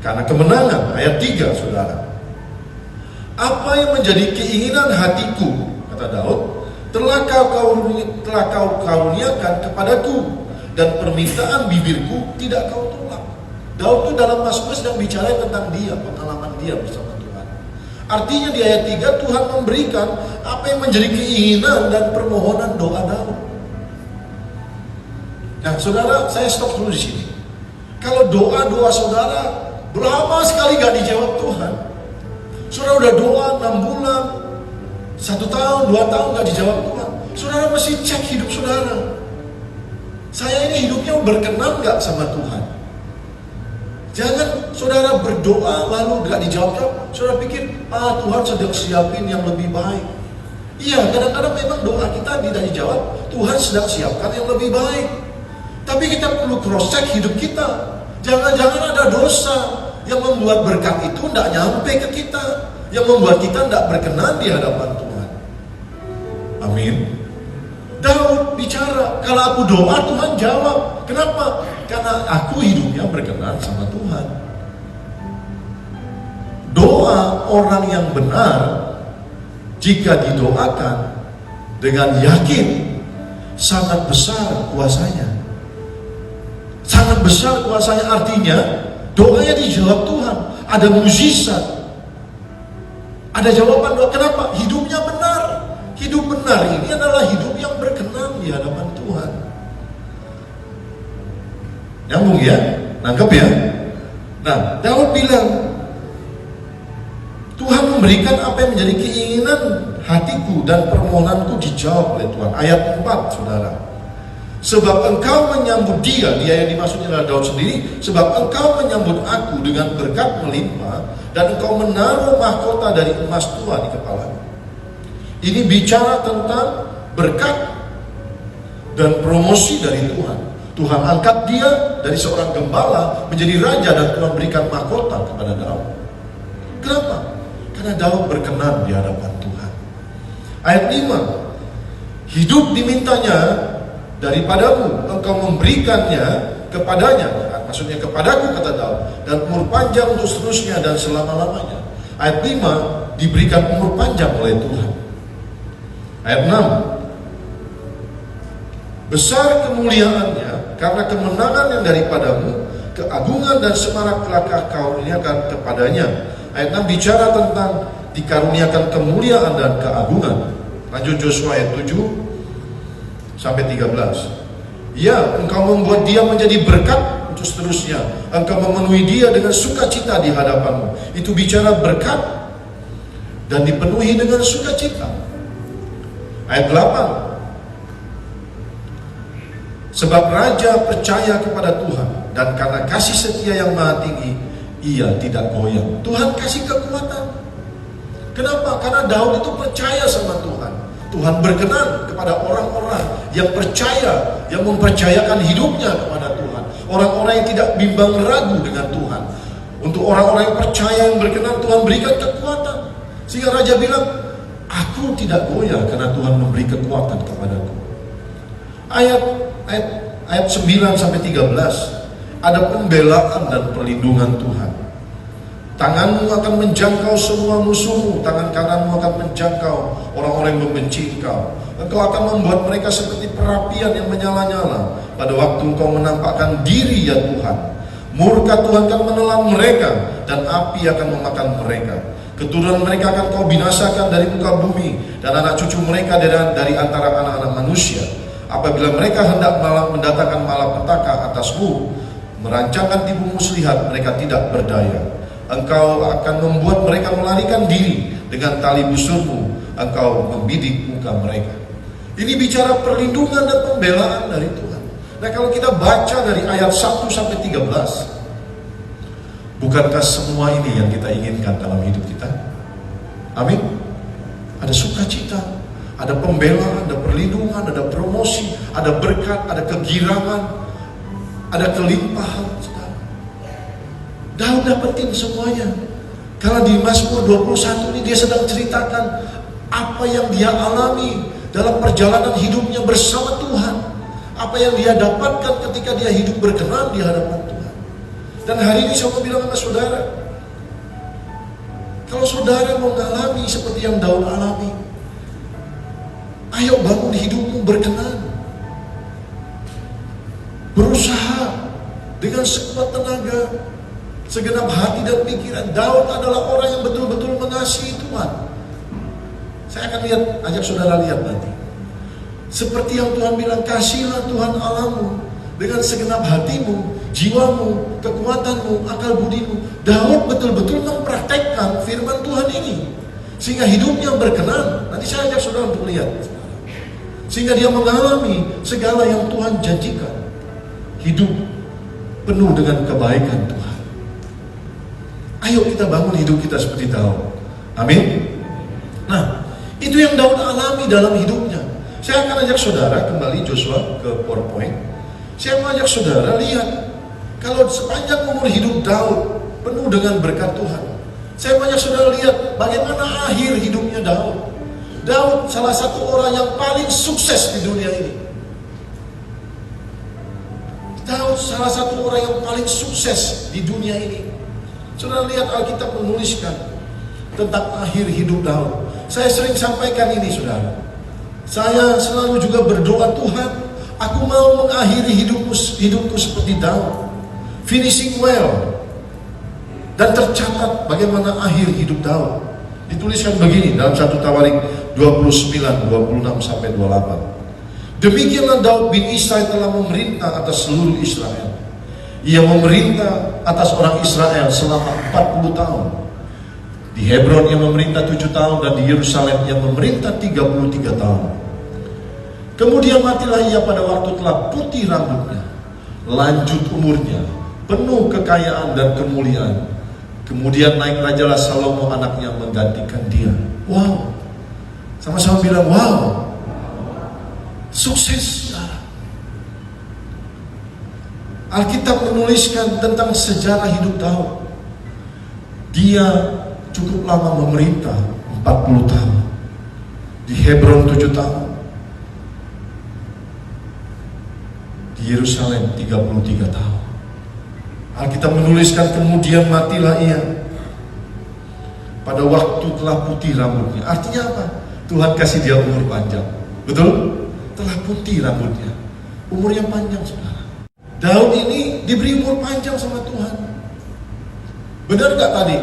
karena kemenangan. Ayat 3, saudara, apa yang menjadi keinginan hatiku, kata Daud, telah kau karuniakan kepadaku, dan permintaan bibirku tidak kau tolak. Daud itu dalam Mazmur sedang bicara tentang dia, pengalaman dia bersama Tuhan. Artinya di ayat 3 Tuhan memberikan apa yang menjadi keinginan dan permohonan doa Daud. Nah, saudara, saya stop dulu di sini. Kalau doa-doa saudara lama sekali gak dijawab Tuhan, saudara udah doa 6 bulan, 1 tahun, 2 tahun gak dijawab Tuhan, saudara mesti cek hidup saudara. Saya ini hidupnya berkenan gak sama Tuhan? Jangan saudara berdoa lalu gak dijawab, saudara pikir, Tuhan sedang siapin yang lebih baik. Iya, kadang-kadang memang doa kita tidak dijawab, Tuhan sedang siapkan yang lebih baik. Tapi kita perlu cross check hidup kita. Jangan-jangan ada dosa yang membuat berkat itu tidak nyampe ke kita, yang membuat kita tidak berkenan di hadapan Tuhan. Amin. Daud bicara, kalau aku doa Tuhan jawab. Kenapa? Karena aku hidupnya berkenan sama Tuhan. Doa orang yang benar, jika didoakan dengan yakin, sangat besar kuasanya. Sangat besar kuasanya, artinya doanya dijawab Tuhan. Ada mukjizat, ada jawaban doa. Kenapa? Hidupnya benar. Hidup benar ini adalah hidup yang berkenan di hadapan Tuhan. Nyambung ya? Nangkep ya? Nah, Daud bilang, Tuhan memberikan apa yang menjadi keinginan hatiku dan permohonanku dijawab oleh Tuhan. Ayat 4, saudara. Sebab engkau menyambut dia yang dimaksudnya adalah Daud sendiri. Sebab engkau menyambut aku dengan berkat melimpah, dan engkau menaruh mahkota dari emas tua di kepalaku. Ini bicara tentang berkat dan promosi dari Tuhan. Tuhan angkat dia dari seorang gembala menjadi raja, dan Tuhan berikan mahkota kepada Daud. Kenapa? Karena Daud berkenan di hadapan Tuhan. Ayat 5, hidup dimintanya daripadamu, engkau memberikannya kepadanya, maksudnya kepadaku, kata Daud, dan umur panjang untuk seterusnya dan selama-lamanya. Ayat 5, diberikan umur panjang oleh Tuhan. Ayat 6, besar kemuliaannya karena kemenangan yang daripadamu, keagungan dan semarak telah kau karuniakan kepadanya. Ayat 6 bicara tentang dikaruniakan kemuliaan dan keagungan. Lanjut Yosua ayat 7 sampai 13. Ya, engkau membuat dia menjadi berkat untuk seterusnya. Engkau memenuhi dia dengan sukacita di hadapanmu. Itu bicara berkat dan dipenuhi dengan sukacita. Ayat 8, sebab raja percaya kepada Tuhan, dan karena kasih setia yang maha tinggi, ia tidak goyang. Tuhan kasih kekuatan. Kenapa? Karena Daud itu percaya sama Tuhan. Tuhan berkenan kepada orang-orang yang percaya, yang mempercayakan hidupnya kepada Tuhan. Orang-orang yang tidak bimbang ragu dengan Tuhan. Untuk orang-orang yang percaya, yang berkenan, Tuhan berikan kekuatan. Sehingga raja bilang, aku tidak goyah karena Tuhan memberi kekuatan kepadaku. Ayat 9 sampai 13, ada pembelaan dan perlindungan Tuhan. Tanganmu akan menjangkau semua musuhmu, tangan kananmu akan menjangkau orang-orang yang membenci engkau. Engkau akan membuat mereka seperti perapian yang menyala-nyala pada waktu engkau menampakkan diri, ya Tuhan. Murka Tuhan akan menelan mereka, dan api akan memakan mereka. Keturunan mereka akan kau binasakan dari muka bumi, dan anak cucu mereka dari antara anak-anak manusia. Apabila mereka hendak mendatangkan malapetaka atasmu, merancangkan tipu muslihat, mereka tidak berdaya. Engkau akan membuat mereka melarikan diri, dengan tali busurmu engkau membidik muka mereka. Ini bicara perlindungan dan pembelaan dari Tuhan. Nah, kalau kita baca dari ayat 1 sampai 13, bukankah semua ini yang kita inginkan dalam hidup kita? Amin. Ada sukacita, ada pembelaan, ada perlindungan, ada promosi, ada berkat, ada kegirangan, ada kelimpahan. Daud dapetin semuanya. Karena di Mazmur 21 ini dia sedang ceritakan apa yang dia alami dalam perjalanan hidupnya bersama Tuhan. Apa yang dia dapatkan ketika dia hidup berkenan di hadapan Tuhan. Dan hari ini saya mau bilang sama saudara, kalau saudara mau mengalami seperti yang Daud alami, ayo bangun hidupmu berkenan. Berusaha dengan sekuat tenaga, segenap hati dan pikiran. Daud adalah orang yang betul-betul mengasihi Tuhan. Saya akan ajak saudara lihat nanti. Seperti yang Tuhan bilang, kasihilah Tuhan Allahmu dengan segenap hatimu, jiwamu, kekuatanmu, akal budimu. Daud betul-betul mempraktekkan firman Tuhan ini, sehingga hidupnya berkenan. Nanti saya ajak saudara untuk lihat. Sehingga dia mengalami segala yang Tuhan janjikan. Hidup penuh dengan kebaikan Tuhan. Ayo kita bangun hidup kita seperti Daud. Amin. Nah, itu yang Daud alami dalam hidupnya. Saya akan ajak saudara kembali Joshua ke PowerPoint. Saya mau ajak saudara lihat, kalau sepanjang umur hidup Daud penuh dengan berkat Tuhan. Saya mau ajak saudara lihat bagaimana akhir hidupnya Daud. Daud salah satu orang yang paling sukses di dunia ini. Daud salah satu orang yang paling sukses di dunia ini. Saudara lihat Alkitab menuliskan tentang akhir hidup Daud. Saya sering sampaikan ini saudara. Saya selalu juga berdoa, Tuhan, aku mau mengakhiri hidupku seperti Daud. Finishing well. Dan tercatat bagaimana akhir hidup Daud. Dituliskan begini dalam 1 Tawarik 29, 26 sampai 28. Demikianlah Daud bin Isai telah memerintah atas seluruh Israel. Ia memerintah atas orang Israel selama 40 tahun. Di Hebron ia memerintah 7 tahun dan di Yerusalem ia memerintah 33 tahun. Kemudian matilah ia pada waktu telah putih rambutnya, lanjut umurnya, penuh kekayaan dan kemuliaan. Kemudian naik rajalah Salomo anaknya menggantikan dia. Wow. Sama-sama bilang wow. Sukses. Alkitab menuliskan tentang sejarah hidup Daud. Dia cukup lama memerintah, 40 tahun. Di Hebron 7 tahun. Di Yerusalem 33 tahun. Alkitab menuliskan kemudian matilah ia pada waktu telah putih rambutnya. Artinya apa? Tuhan kasih dia umur panjang. Betul? Telah putih rambutnya. Umurnya panjang saudara. Daud ini diberi umur panjang sama Tuhan. Benar gak tadi?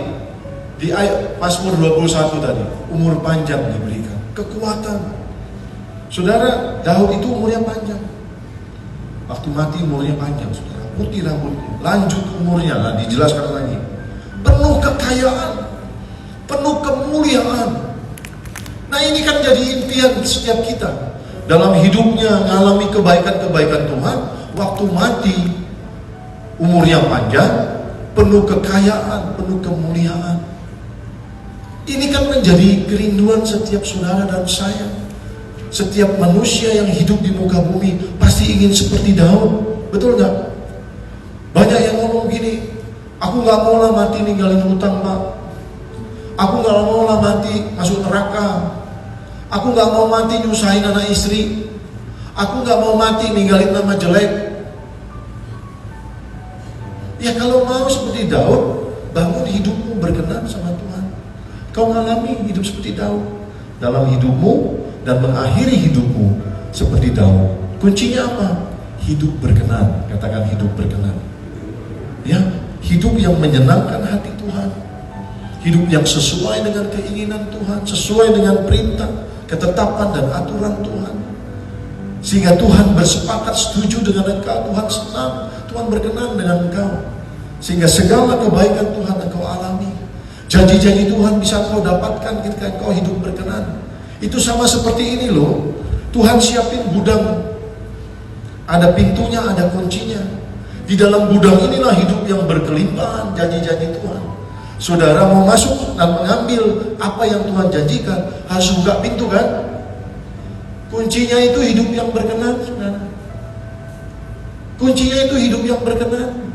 Di ayat Mazmur 21 tadi, umur panjang diberikan, kekuatan. Saudara, Daud itu umurnya panjang. Waktu mati umurnya panjang, saudara. Putih rambutnya, lanjut umurnya, dijelaskan lagi. Penuh kekayaan, penuh kemuliaan. Nah ini kan jadi impian setiap kita. Dalam hidupnya mengalami kebaikan-kebaikan Tuhan. Waktu mati, umurnya panjang, penuh kekayaan, penuh kemuliaan. Ini kan menjadi kerinduan setiap saudara dan saya. Setiap manusia yang hidup di muka bumi pasti ingin seperti Daud. Betul gak? Banyak yang ngomong gini, aku gak mau lah mati ninggalin hutang Pak. Aku gak mau lah mati masuk neraka. Aku gak mau mati nyusahin anak istri. Aku gak mau mati ninggalin nama jelek. Ya kalau mau seperti Daud, bangun hidupmu berkenan sama Tuhan. Kau mengalami hidup seperti Daud dalam hidupmu dan mengakhiri hidupmu seperti Daud. Kuncinya apa? Hidup berkenan. Katakan hidup berkenan. Ya, hidup yang menyenangkan hati Tuhan. Hidup yang sesuai dengan keinginan Tuhan, sesuai dengan perintah, ketetapan dan aturan Tuhan. Sehingga Tuhan bersepakat setuju dengan engkau, Tuhan senang, Tuhan berkenan dengan engkau. Sehingga segala kebaikan Tuhan engkau alami. Janji-janji Tuhan bisa engkau dapatkan ketika engkau hidup berkenan. Itu sama seperti ini loh. Tuhan siapin gudang. Ada pintunya, ada kuncinya. Di dalam gudang inilah hidup yang berkelimpahan janji-janji Tuhan. Saudara mau masuk dan mengambil apa yang Tuhan janjikan, harus buka pintu kan? Kuncinya itu hidup yang berkenan, saudara. Kuncinya itu hidup yang berkenan.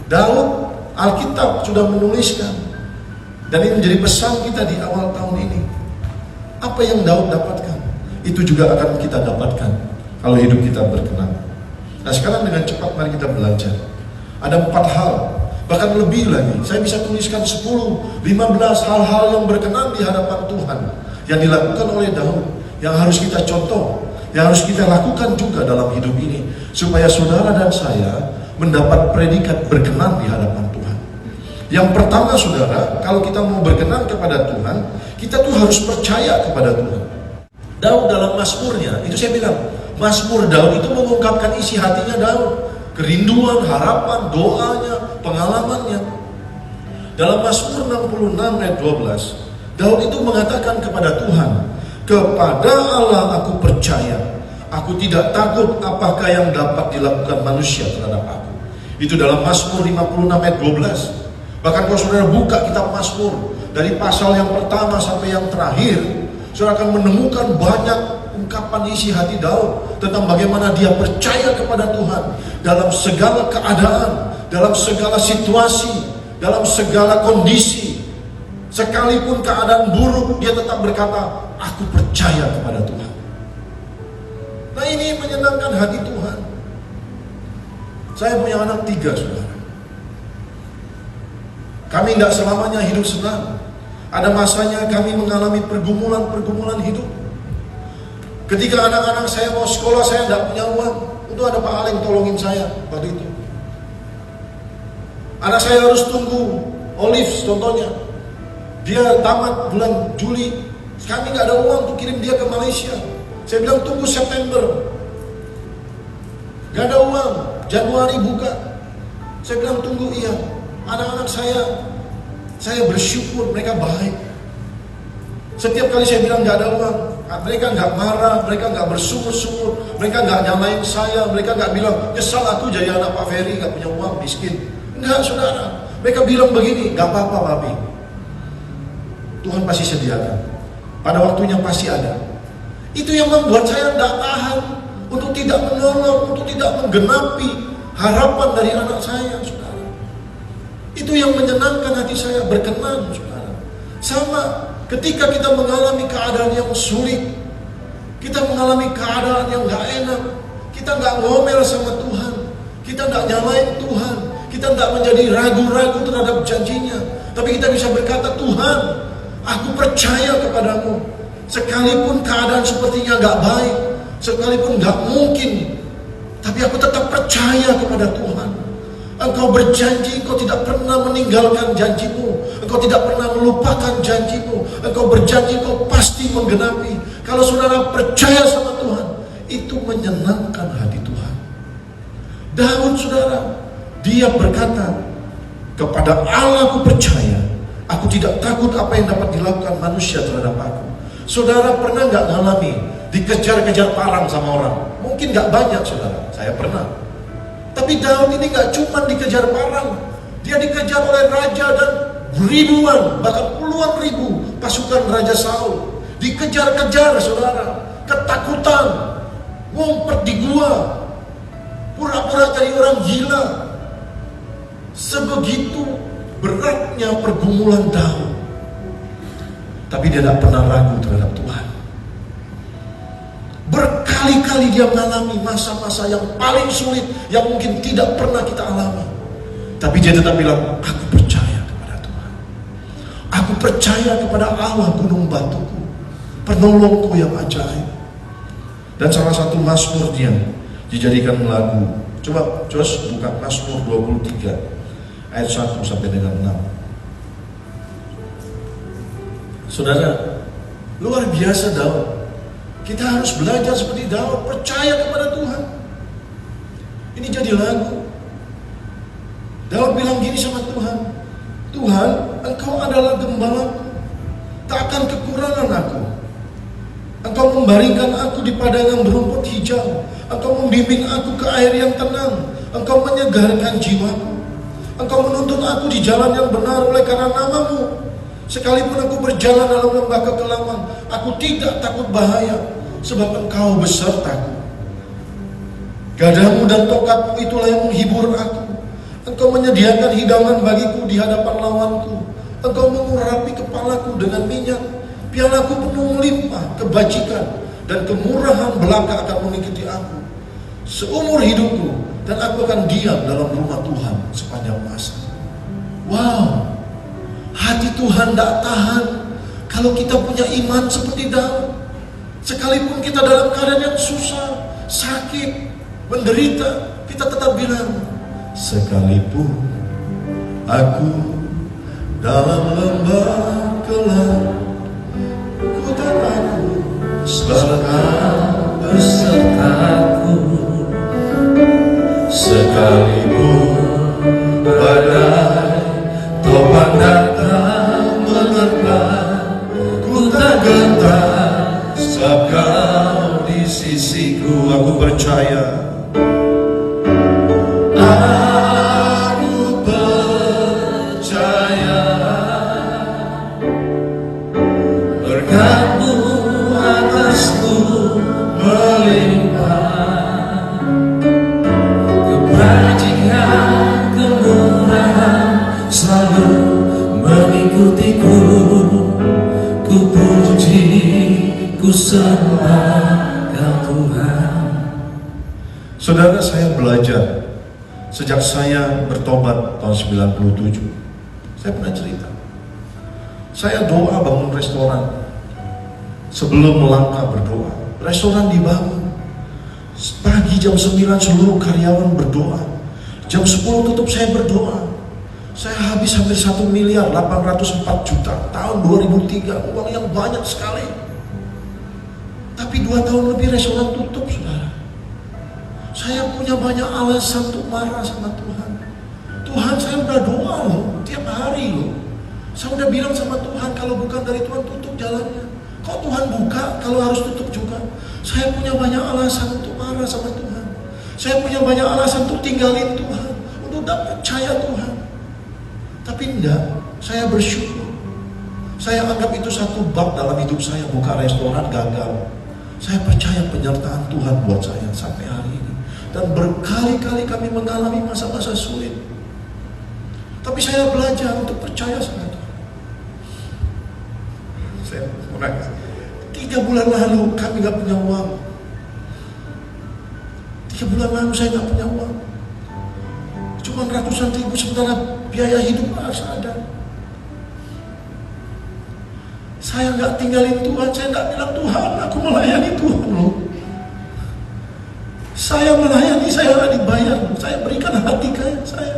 Daud, Alkitab sudah menuliskan, dan ini menjadi pesan kita di awal tahun ini. Apa yang Daud dapatkan, itu juga akan kita dapatkan kalau hidup kita berkenan. Nah sekarang dengan cepat mari kita belajar. Ada 4 hal, bahkan lebih lagi. Saya bisa tuliskan 10, 15 hal-hal yang berkenan di hadapan Tuhan yang dilakukan oleh Daud, yang harus kita contoh, yang harus kita lakukan juga dalam hidup ini, supaya saudara dan saya mendapat predikat berkenan di hadapan Tuhan. Yang pertama saudara, kalau kita mau berkenan kepada Tuhan, kita tuh harus percaya kepada Tuhan. Daud dalam Mazmurnya, itu saya bilang, Mazmur Daud itu mengungkapkan isi hatinya Daud, kerinduan, harapan, doanya, pengalamannya. Dalam Mazmur 66 ayat 12, Daud itu mengatakan kepada Tuhan, kepada Allah aku percaya, aku tidak takut apakah yang dapat dilakukan manusia terhadap aku. Itu dalam Mazmur 56 ayat 12. Bahkan kalau saudara buka kitab Mazmur, dari pasal yang pertama sampai yang terakhir, saudara akan menemukan banyak ungkapan isi hati Daud tentang bagaimana dia percaya kepada Tuhan dalam segala keadaan, dalam segala situasi, dalam segala kondisi. Sekalipun keadaan buruk, dia tetap berkata, aku percaya kepada Tuhan. Nah ini menyenangkan hati Tuhan. Saya punya anak 3 saudara. Kami tidak selamanya hidup senang. Ada masanya kami mengalami pergumulan-pergumulan hidup. Ketika anak-anak saya mau sekolah, saya tidak punya uang. Itu ada Pak Aleng tolongin saya waktu itu. Anak saya harus tunggu Olive contohnya. Dia tamat bulan Juli, kami nggak ada uang untuk kirim dia ke Malaysia. Saya bilang tunggu September, nggak ada uang. Januari buka, saya bilang tunggu. Iya, anak-anak saya bersyukur, mereka baik. Setiap kali saya bilang nggak ada uang, mereka nggak marah, mereka nggak bersungut-sungut, mereka nggak nyalain saya, mereka nggak bilang nyesal aku jadi anak Pak Ferry nggak punya uang, miskin. Enggak saudara, mereka bilang begini, nggak apa-apa papi, Tuhan pasti sediakan, pada waktunya pasti ada. Itu yang membuat saya tidak tahan untuk tidak menolong, untuk tidak menggenapi harapan dari anak saya, saudara. Itu yang menyenangkan hati saya, berkenan, saudara. Sama ketika kita mengalami keadaan yang sulit, kita mengalami keadaan yang gak enak, kita gak ngomel sama Tuhan, kita gak nyalain Tuhan, kita gak menjadi ragu-ragu terhadap janjinya, tapi kita bisa berkata, Tuhan, aku percaya kepadamu. Sekalipun keadaan sepertinya gak baik, sekalipun gak mungkin, tapi aku tetap percaya kepada Tuhan. Engkau berjanji, engkau tidak pernah meninggalkan janjimu, engkau tidak pernah melupakan janjimu, engkau berjanji, engkau pasti menggenapi. Kalau saudara percaya sama Tuhan, itu menyenangkan hati Tuhan. Daud saudara, dia berkata, kepada Allah aku percaya, aku tidak takut apa yang dapat dilakukan manusia terhadap aku. Saudara pernah gak ngalami dikejar-kejar parang sama orang? Mungkin gak banyak saudara, saya pernah. Tapi Daud ini gak cuma dikejar parang, dia dikejar oleh raja dan ribuan, bahkan puluhan ribu pasukan Raja Saul. Dikejar-kejar saudara, ketakutan, ngumpet di gua, pura-pura jadi orang gila. Sebegitu beratnya pergumulan Daud, tapi dia tidak pernah ragu terhadap Tuhan. Berkali-kali dia mengalami masa-masa yang paling sulit, yang mungkin tidak pernah kita alami, tapi dia tetap bilang, aku percaya kepada Tuhan. Aku percaya kepada Allah gunung batuku, penolongku yang ajaib. Dan salah satu Mazmur dia dijadikan lagu. Coba Jos buka Mazmur 23 ayat 1 sampai dengan 6. Saudara, luar biasa Daud. Kita harus belajar seperti Daud, percaya kepada Tuhan. Ini jadi lagu. Daud bilang gini sama Tuhan, Tuhan, Engkau adalah gembalaku, tak akan kekurangan aku. Engkau membaringkan aku di padang yang berumput hijau, Engkau membimbing aku ke air yang tenang, Engkau menyegarkan jiwaku. Engkau menuntun aku di jalan yang benar oleh karena nama-Mu. Sekalipun aku berjalan dalam lembah kekelaman, aku tidak takut bahaya, sebab Engkau besertaku. Gadamu dan tongkatmu itulah yang menghibur aku. Engkau menyediakan hidangan bagiku di hadapan lawanku. Engkau mengurapi kepalaku dengan minyak. Pialaku penuh melimpah kebajikan dan kemurahan belaka akan mengikuti aku seumur hidupku, dan aku akan diam dalam rumah Tuhan sepanjang masa. Wow, hati Tuhan tidak tahan kalau kita punya iman seperti Daud. Sekalipun kita dalam keadaan yang susah, sakit, menderita, kita tetap bilang, sekalipun aku dalam lembah gelap, ku tak takut sebab Kau besertaku. Sekalipun badai topan datang menerpa, ku tak gentar sebab Kau di sisiku. Aku percaya, aku percaya berkat-Mu atasku melimpah, kebajikan, kemurahan selalu mengikutiku. Ku puji, ku sembah Kau Tuhan. Saudara, saya belajar sejak saya bertobat tahun 97. Saya pernah cerita, saya doa bangun restoran. Sebelum melangkah berdoa, restoran dibangun. Pagi jam 9 seluruh karyawan berdoa. Jam 10 tutup, saya berdoa. Saya habis hampir 1.804.000.000 tahun 2003. Uang yang banyak sekali. Tapi 2 tahun lebih restoran tutup, saudara. Saya punya banyak alasan untuk marah sama Tuhan. Tuhan, saya udah doa loh, tiap hari loh. Saya udah bilang sama Tuhan, kalau bukan dari Tuhan tutup jalannya. Kok Tuhan buka kalau harus tutup juga? Saya punya banyak alasan untuk marah sama Tuhan. Saya punya banyak alasan untuk tinggalin Tuhan, untuk tidak percaya Tuhan. Tapi enggak, saya bersyukur. Saya anggap itu satu bab dalam hidup saya. Buka restoran gagal. Saya percaya penyertaan Tuhan buat saya sampai hari ini. Dan berkali-kali kami mengalami masa-masa sulit. Tapi saya belajar untuk percaya sama Tuhan. Saya menangis. 3 bulan lalu kami gak punya uang. 3 bulan lalu saya gak punya uang. Cuma ratusan ribu, sementara biaya hidup harus ada. Saya gak tinggalin Tuhan. Saya gak bilang, Tuhan, aku melayani Tuhan loh. Saya melayani, saya gak dibayar. Saya berikan hati saya.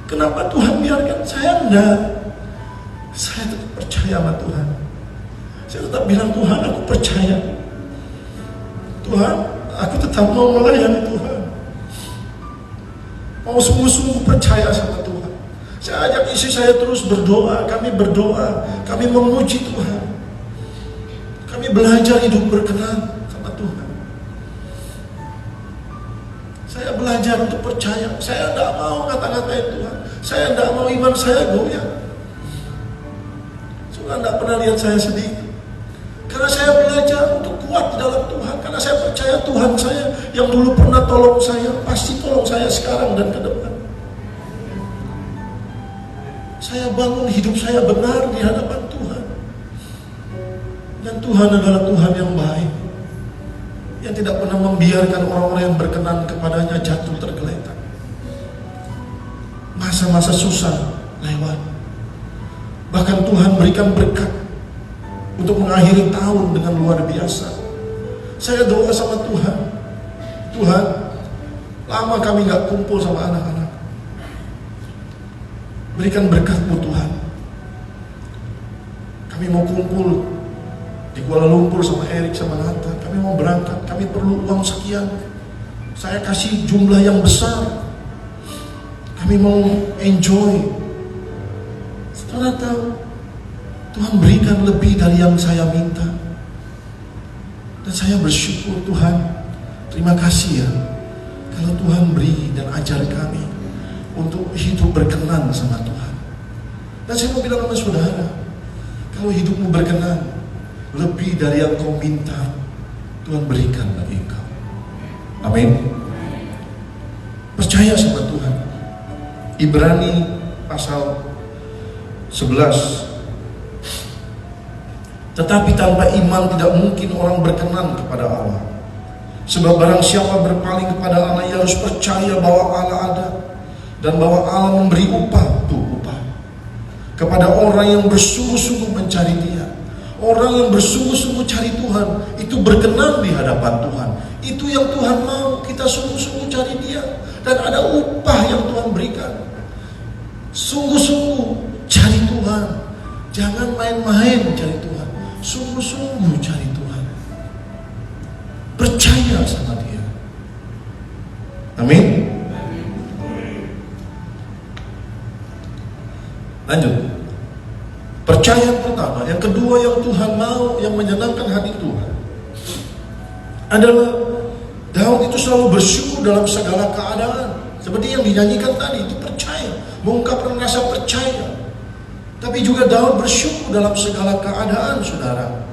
Kenapa Tuhan biarkan? Saya enggak. Saya tetap percaya sama Tuhan. Saya tetap bilang, Tuhan, aku percaya. Tuhan, aku tetap mau melayani Tuhan. Mau sungguh-sungguh percaya sama Tuhan. Saya ajak istri saya terus berdoa. Kami berdoa. Kami memuji Tuhan. Kami belajar hidup berkenan sama Tuhan. Saya belajar untuk percaya. Saya tidak mau ngata-ngatain Tuhan. Saya tidak mau iman saya goyah. Sudah tidak pernah lihat saya sedih. Karena saya belajar untuk kuat di dalam Tuhan. Karena saya percaya Tuhan saya yang dulu pernah tolong saya, pasti tolong saya sekarang dan ke depan. Saya bangun hidup saya benar di hadapan Tuhan. Dan Tuhan adalah Tuhan yang baik, yang tidak pernah membiarkan orang-orang yang berkenan kepadanya jatuh tergeletak. Masa-masa susah lewat. Bahkan Tuhan berikan berkat untuk mengakhiri tahun dengan luar biasa. Saya doa sama Tuhan, Tuhan, lama kami gak kumpul sama anak-anak. Berikan berkat-Mu Tuhan. Kami mau kumpul di Kuala Lumpur sama Erik sama Nata. Kami mau berangkat, kami perlu uang sekian. Saya kasih jumlah yang besar. Kami mau enjoy. Setelah tahu Tuhan berikan lebih dari yang saya minta. Dan saya bersyukur, Tuhan, terima kasih ya, kalau Tuhan beri dan ajar kami untuk hidup berkenan sama Tuhan. Dan saya mau bilang sama saudara, kalau hidupmu berkenan lebih dari yang kau minta, Tuhan berikan bagi engkau. Amin. Percaya sama Tuhan. Ibrani pasal 11. Tetapi tanpa iman tidak mungkin orang berkenan kepada Allah. Sebab barang siapa berpaling kepada Allah, ia harus percaya bahwa Allah ada dan bahwa Allah memberi upah kepada orang yang bersungguh-sungguh mencari Dia. Orang yang bersungguh-sungguh cari Tuhan, itu berkenan di hadapan Tuhan. Itu yang Tuhan mau, kita sungguh-sungguh cari Dia. Dan ada upah yang Tuhan berikan. Sungguh-sungguh cari Tuhan. Jangan main-main cari Tuhan. Sungguh-sungguh cari Tuhan. Percaya sama Dia. Amin. Lanjut. Percaya yang pertama. Yang kedua yang Tuhan mau, yang menyenangkan hati Tuhan, adalah Daud itu selalu bersyukur dalam segala keadaan. Seperti yang dinyanyikan tadi, itu percaya, mengungkapkan rasa percaya. Tapi juga Daud bersyukur dalam segala keadaan, saudara.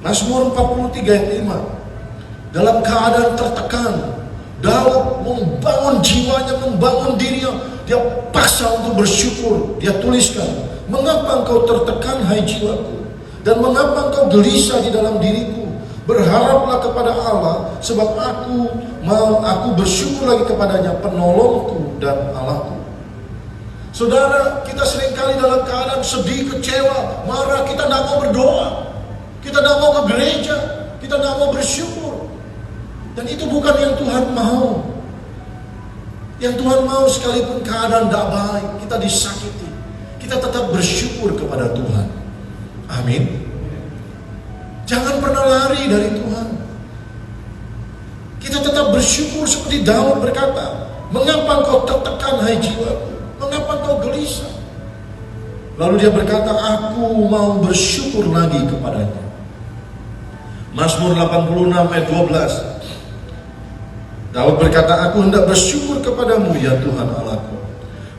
Mazmur 43 ayat 5. Dalam keadaan tertekan, Daud membangun jiwanya, membangun dirinya. Dia paksa untuk bersyukur. Dia tuliskan, mengapa engkau tertekan hai jiwaku, dan mengapa engkau gelisah di dalam diriku? Berharaplah kepada Allah, sebab aku bersyukur lagi kepadanya, penolongku dan Allahku. Saudara, kita seringkali dalam keadaan sedih, kecewa, marah, kita tidak mau berdoa, kita tidak mau ke gereja, kita tidak mau bersyukur. Dan itu bukan yang Tuhan mau. Yang Tuhan mau, sekalipun keadaan tidak baik, kita disakiti, kita tetap bersyukur kepada Tuhan. Amin. Jangan pernah lari dari Tuhan. Kita tetap bersyukur seperti Daud berkata, mengapa engkau tertekan hai jiwaku, mengapa engkau gelisah? Lalu dia berkata, aku mau bersyukur lagi kepadanya. Mazmur 86 ayat 12. Daud berkata, aku hendak bersyukur kepadamu ya Tuhan Allahku,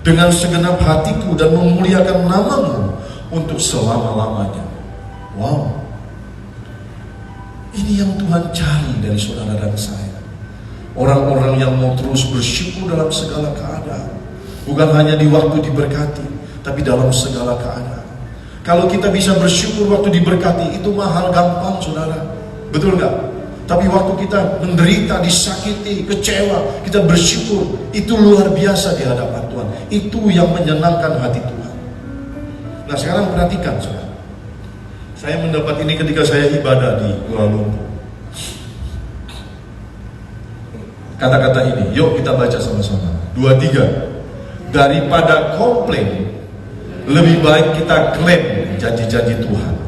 dengan segenap hatiku, dan memuliakan namamu untuk selama-lamanya. Wow. Ini yang Tuhan cari dari saudara dan saya. Orang-orang yang mau terus bersyukur dalam segala keadaan. Bukan hanya di waktu diberkati, tapi dalam segala keadaan. Kalau kita bisa bersyukur waktu diberkati, itu mahal gampang, saudara. Betul nggak? Tapi waktu kita menderita, disakiti, kecewa, kita bersyukur, itu luar biasa di hadapan Tuhan. Itu yang menyenangkan hati Tuhan. Nah, sekarang perhatikan, saudara. Saya mendapat ini ketika saya ibadah di Kuala Lumpur. Kata-kata ini, yuk kita baca sama-sama. 2, 3. Daripada komplain, lebih baik kita klaim janji-janji Tuhan.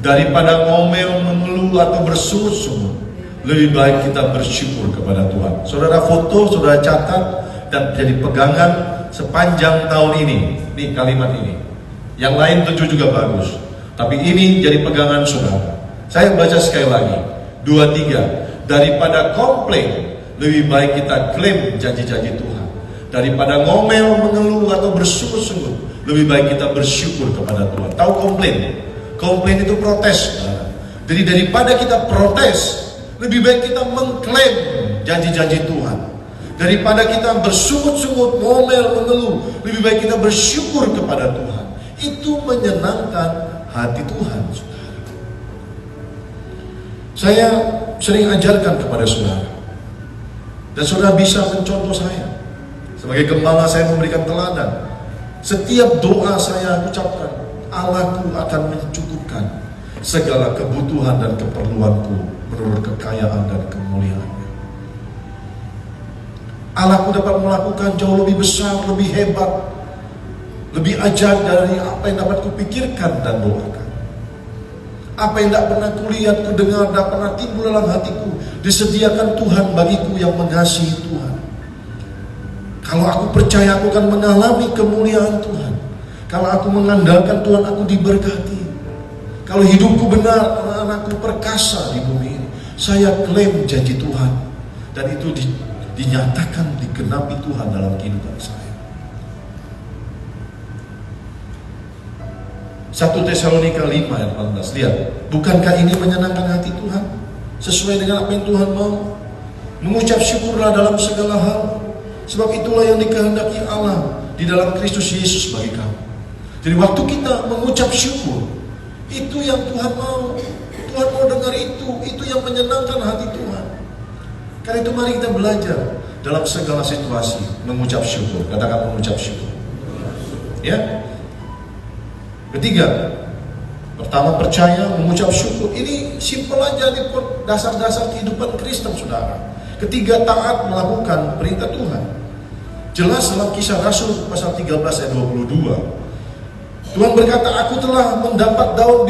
Daripada ngomel, mengeluh, atau bersungut-sungut, lebih baik kita bersyukur kepada Tuhan. Saudara foto, saudara catat, dan jadi pegangan sepanjang tahun ini. Nih kalimat ini. Yang lain tentu juga bagus, tapi ini jadi pegangan saudara. Saya baca sekali lagi. 2, 3. Daripada komplain, lebih baik kita klaim janji-janji Tuhan. Daripada ngomel, mengeluh, atau bersungut-sungut, lebih baik kita bersyukur kepada Tuhan. Tahu komplain? Komplain itu protes. Jadi daripada kita protes, lebih baik kita mengklaim janji-janji Tuhan. Daripada kita bersungut-sungut, ngomel, mengeluh, lebih baik kita bersyukur kepada Tuhan. Itu menyenangkan hati Tuhan. Saya sering ajarkan kepada saudara, dan saudara bisa mencontoh saya. Sebagai gembala, saya memberikan teladan. Setiap doa saya ucapkan, Allahku akan mencukupkan segala kebutuhan dan keperluanku menurut kekayaan dan kemuliaannya. Allahku dapat melakukan jauh lebih besar, lebih hebat, lebih ajaib dari apa yang dapat kupikirkan dan doakan. Apa yang tidak pernah kulihat, kudengar, tidak pernah timbul dalam hatiku, disediakan Tuhan bagiku yang mengasihi Tuhan. Kalau aku percaya, aku akan mengalami kemuliaan Tuhan. Kalau aku mengandalkan Tuhan, aku diberkati. Kalau hidupku benar, anak-anakku perkasa di bumi ini. Saya klaim janji Tuhan, dan itu dinyatakan, digenapi Tuhan dalam kehidupan saya. 1 Tesalonika 5 ayat 14. Lihat, bukankah ini menyenangkan hati Tuhan? sesuai dengan apa yang Tuhan mau. Mengucap syukurlah dalam segala hal, sebab itulah yang dikehendaki Allah di dalam Kristus Yesus bagi kamu. Jadi waktu kita mengucap syukur, itu yang Tuhan mau. Tuhan mau dengar itu yang menyenangkan hati Tuhan. Karena itu mari kita belajar dalam segala situasi mengucap syukur. Katakan mengucap syukur. Ya. Ketiga, pertama percaya, mengucap syukur. Ini simpel aja, ini pun dasar-dasar kehidupan Kristen, saudara. Ketiga, taat melakukan perintah Tuhan. Jelas dalam Kisah Rasul pasal 13 ayat 22. Tuhan berkata, aku telah mendapat Daud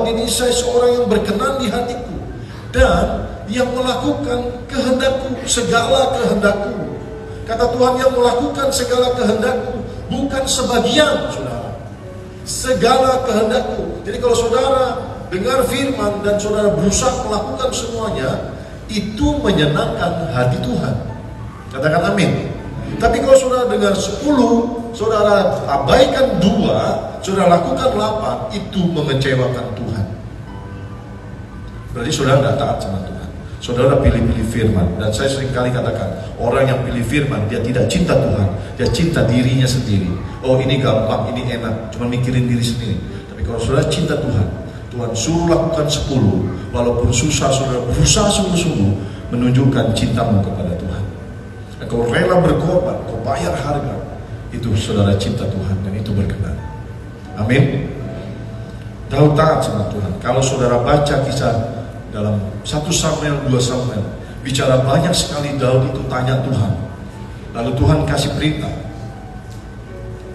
bin Isai, seorang yang berkenan di hatiku dan yang melakukan kehendakku, segala kehendakku. Kata Tuhan, yang melakukan segala kehendakku, bukan sebagian, saudara. Segala kehendakku. Jadi kalau saudara dengar firman dan saudara berusaha melakukan semuanya, itu menyenangkan hati Tuhan. Katakan amin. Tapi kalau saudara dengar 10, saudara abaikan 2, saudara lakukan 8, itu mengecewakan Tuhan. Berarti saudara tidak taat sama Tuhan. Saudara pilih-pilih firman. Dan saya sering kali katakan, orang yang pilih firman, dia tidak cinta Tuhan, dia cinta dirinya sendiri. Oh ini gampang, ini enak, cuma mikirin diri sendiri. Tapi kalau saudara cinta Tuhan, Tuhan suruh lakukan 10, walaupun susah, saudara berusaha sungguh-sungguh menunjukkan cintamu kepada Tuhan. Dan kau rela berkorban, kau bayar harga, itu saudara cinta Tuhan dan itu berkenan. Amin. Daud taat sama Tuhan. Kalau saudara baca kisah dalam 1 Samuel, 2 Samuel, bicara banyak sekali Daud itu tanya Tuhan. Lalu Tuhan kasih perintah.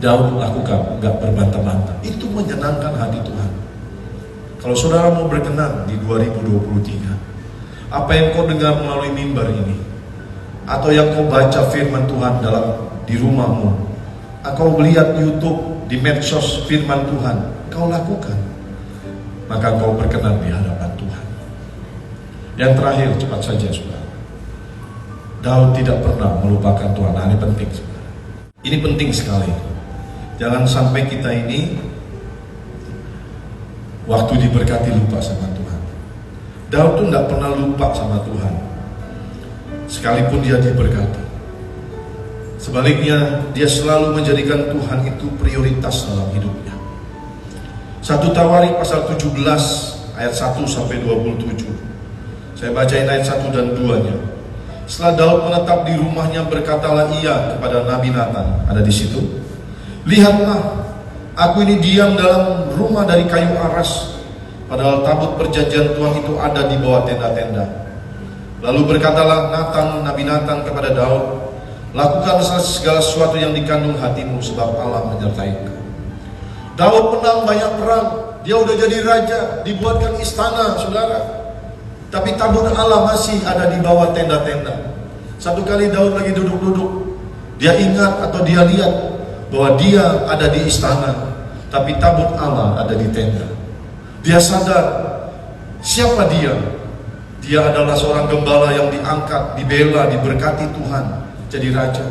Daud lakukan, enggak berbantah-bantah. Itu menyenangkan hati Tuhan. Kalau saudara mau berkenan di 2023, apa yang kau dengar melalui mimbar ini, atau yang kau baca firman Tuhan di rumahmu, atau melihat YouTube di medsos firman Tuhan, kau lakukan, maka kau berkenan di hadapan Tuhan. Yang terakhir, cepat saja saudara, Daud tidak pernah melupakan Tuhan. Nah, ini penting saudara. Ini penting sekali. Jangan sampai kita ini waktu diberkati lupa sama Tuhan. Daud tuh tidak pernah lupa sama Tuhan, sekalipun dia diberkati. Sebaliknya, dia selalu menjadikan Tuhan itu prioritas dalam hidupnya. 1 Tawarik pasal 17 ayat 1 sampai 27. Saya bacain ayat 1 dan 2-nya. Setelah Daud menetap di rumahnya, berkatalah ia kepada Nabi Nathan, ada di situ, lihatlah, aku ini diam dalam rumah dari kayu aras, padahal tabut perjanjian Tuhan itu ada di bawah tenda-tenda. Lalu berkatalah Nabi Nathan kepada Daud, lakukan segala sesuatu yang dikandung hatimu, sebab Allah menyertai engkau. Daud menang banyak perang, dia udah jadi raja, dibuatkan istana, saudara. Tapi tabut Allah masih ada di bawah tenda-tenda. Satu kali Daud lagi duduk-duduk, dia ingat atau dia lihat bahwa dia ada di istana, tapi tabut Allah ada di tenda. Dia sadar siapa dia. Dia adalah seorang gembala yang diangkat, dibela, diberkati Tuhan jadi raja.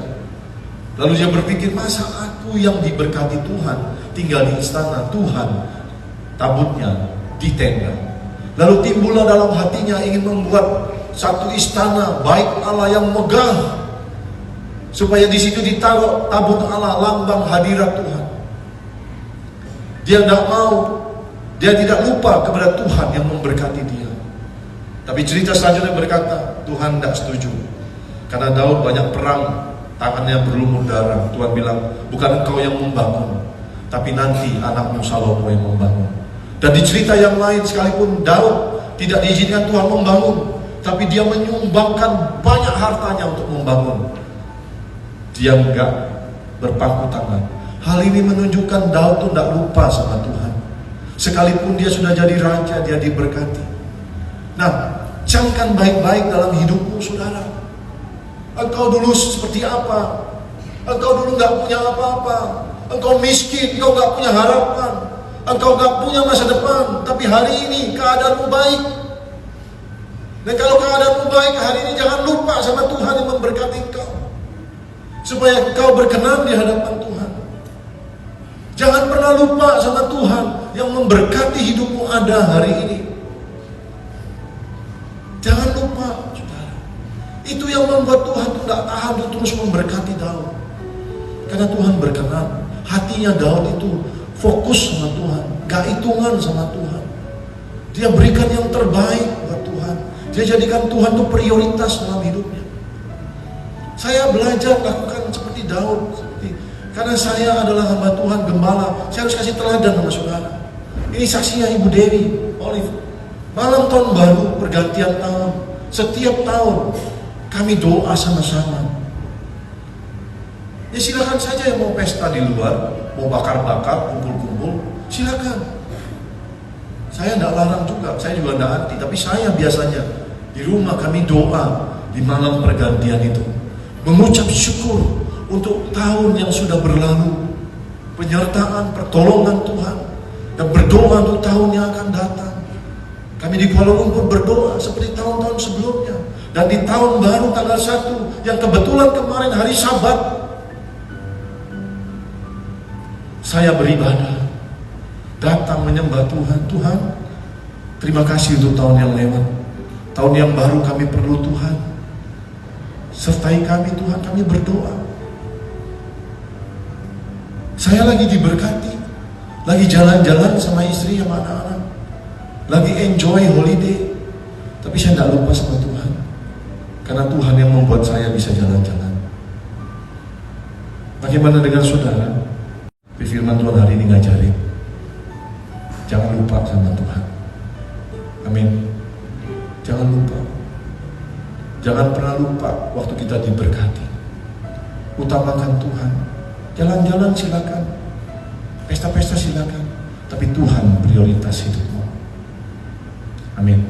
Lalu dia berpikir, masa aku yang diberkati Tuhan tinggal di istana, Tuhan tabutnya di tenda. Lalu timbullah dalam hatinya ingin membuat satu istana baik Allah yang megah, supaya di situ ditaruh tabut Allah, lambang hadirat Tuhan. Dia tidak mau, dia tidak lupa kepada Tuhan yang memberkati dia. Tapi cerita selanjutnya berkata, Tuhan tidak setuju. Karena Daud banyak perang, tangannya berlumur darah. Tuhan bilang, bukan engkau yang membangun, tapi nanti anakmu Salomo yang membangun. Dan di cerita yang lain, sekalipun Daud tidak diizinkan Tuhan membangun, tapi dia menyumbangkan banyak hartanya untuk membangun. Dia enggak berpangku tangan. Hal ini menunjukkan Daud itu tidak lupa sama Tuhan. Sekalipun dia sudah jadi raja, dia diberkati. Nah, camkan baik-baik dalam hidupmu, saudara. Engkau dulu seperti apa? Engkau dulu nggak punya apa-apa. Engkau miskin, engkau nggak punya harapan. Engkau nggak punya masa depan. Tapi hari ini keadaanmu baik. Dan kalau keadaanmu baik hari ini, jangan lupa sama Tuhan yang memberkati engkau, supaya engkau berkenan di hadapan Tuhan. Jangan pernah lupa sama Tuhan yang memberkati hidupmu ada hari ini. Jangan lupa, saudara. Itu yang membuat Tuhan tidak tahan terus memberkati Daud. Karena Tuhan berkenan. Hatinya Daud itu fokus sama Tuhan, gak hitungan sama Tuhan. Dia berikan yang terbaik buat Tuhan. Dia jadikan Tuhan itu prioritas dalam hidupnya. Saya belajar lakukan seperti Daud. Karena saya adalah hamba Tuhan, gembala. Saya harus kasih teladan sama saudara. Ini saksinya Ibu Dewi Olive. Malam tahun baru, pergantian tahun, setiap tahun kami doa sama-sama. Ya silakan saja yang mau pesta di luar, mau bakar-bakar, kumpul-kumpul, silakan. Saya tidak larang juga, saya juga tidak anti. Tapi saya biasanya di rumah kami doa di malam pergantian itu, mengucap syukur untuk tahun yang sudah berlalu, penyertaan, pertolongan Tuhan, dan berdoa untuk tahun yang akan datang. Kami di Kuala Lumpur berdoa seperti tahun-tahun sebelumnya. Dan di tahun baru tanggal 1 yang kebetulan kemarin hari Sabat, saya beribadah, datang menyembah Tuhan. Tuhan, terima kasih untuk tahun yang lewat. Tahun yang baru kami perlu Tuhan. Sertai kami Tuhan, kami berdoa. Saya lagi diberkati, lagi jalan-jalan sama istri sama anak-anak, lagi enjoy holiday. Tapi saya tidak lupa sama Tuhan, karena Tuhan yang membuat saya bisa jalan-jalan. Bagaimana dengan saudara? Firman Tuhan hari ini ngajarin, jangan lupa sama Tuhan. Amin. Jangan lupa. Jangan pernah lupa waktu kita diberkati. Utamakan Tuhan. Jalan-jalan silakan, pesta-pesta silakan, tapi Tuhan prioritas hidupmu. Amin.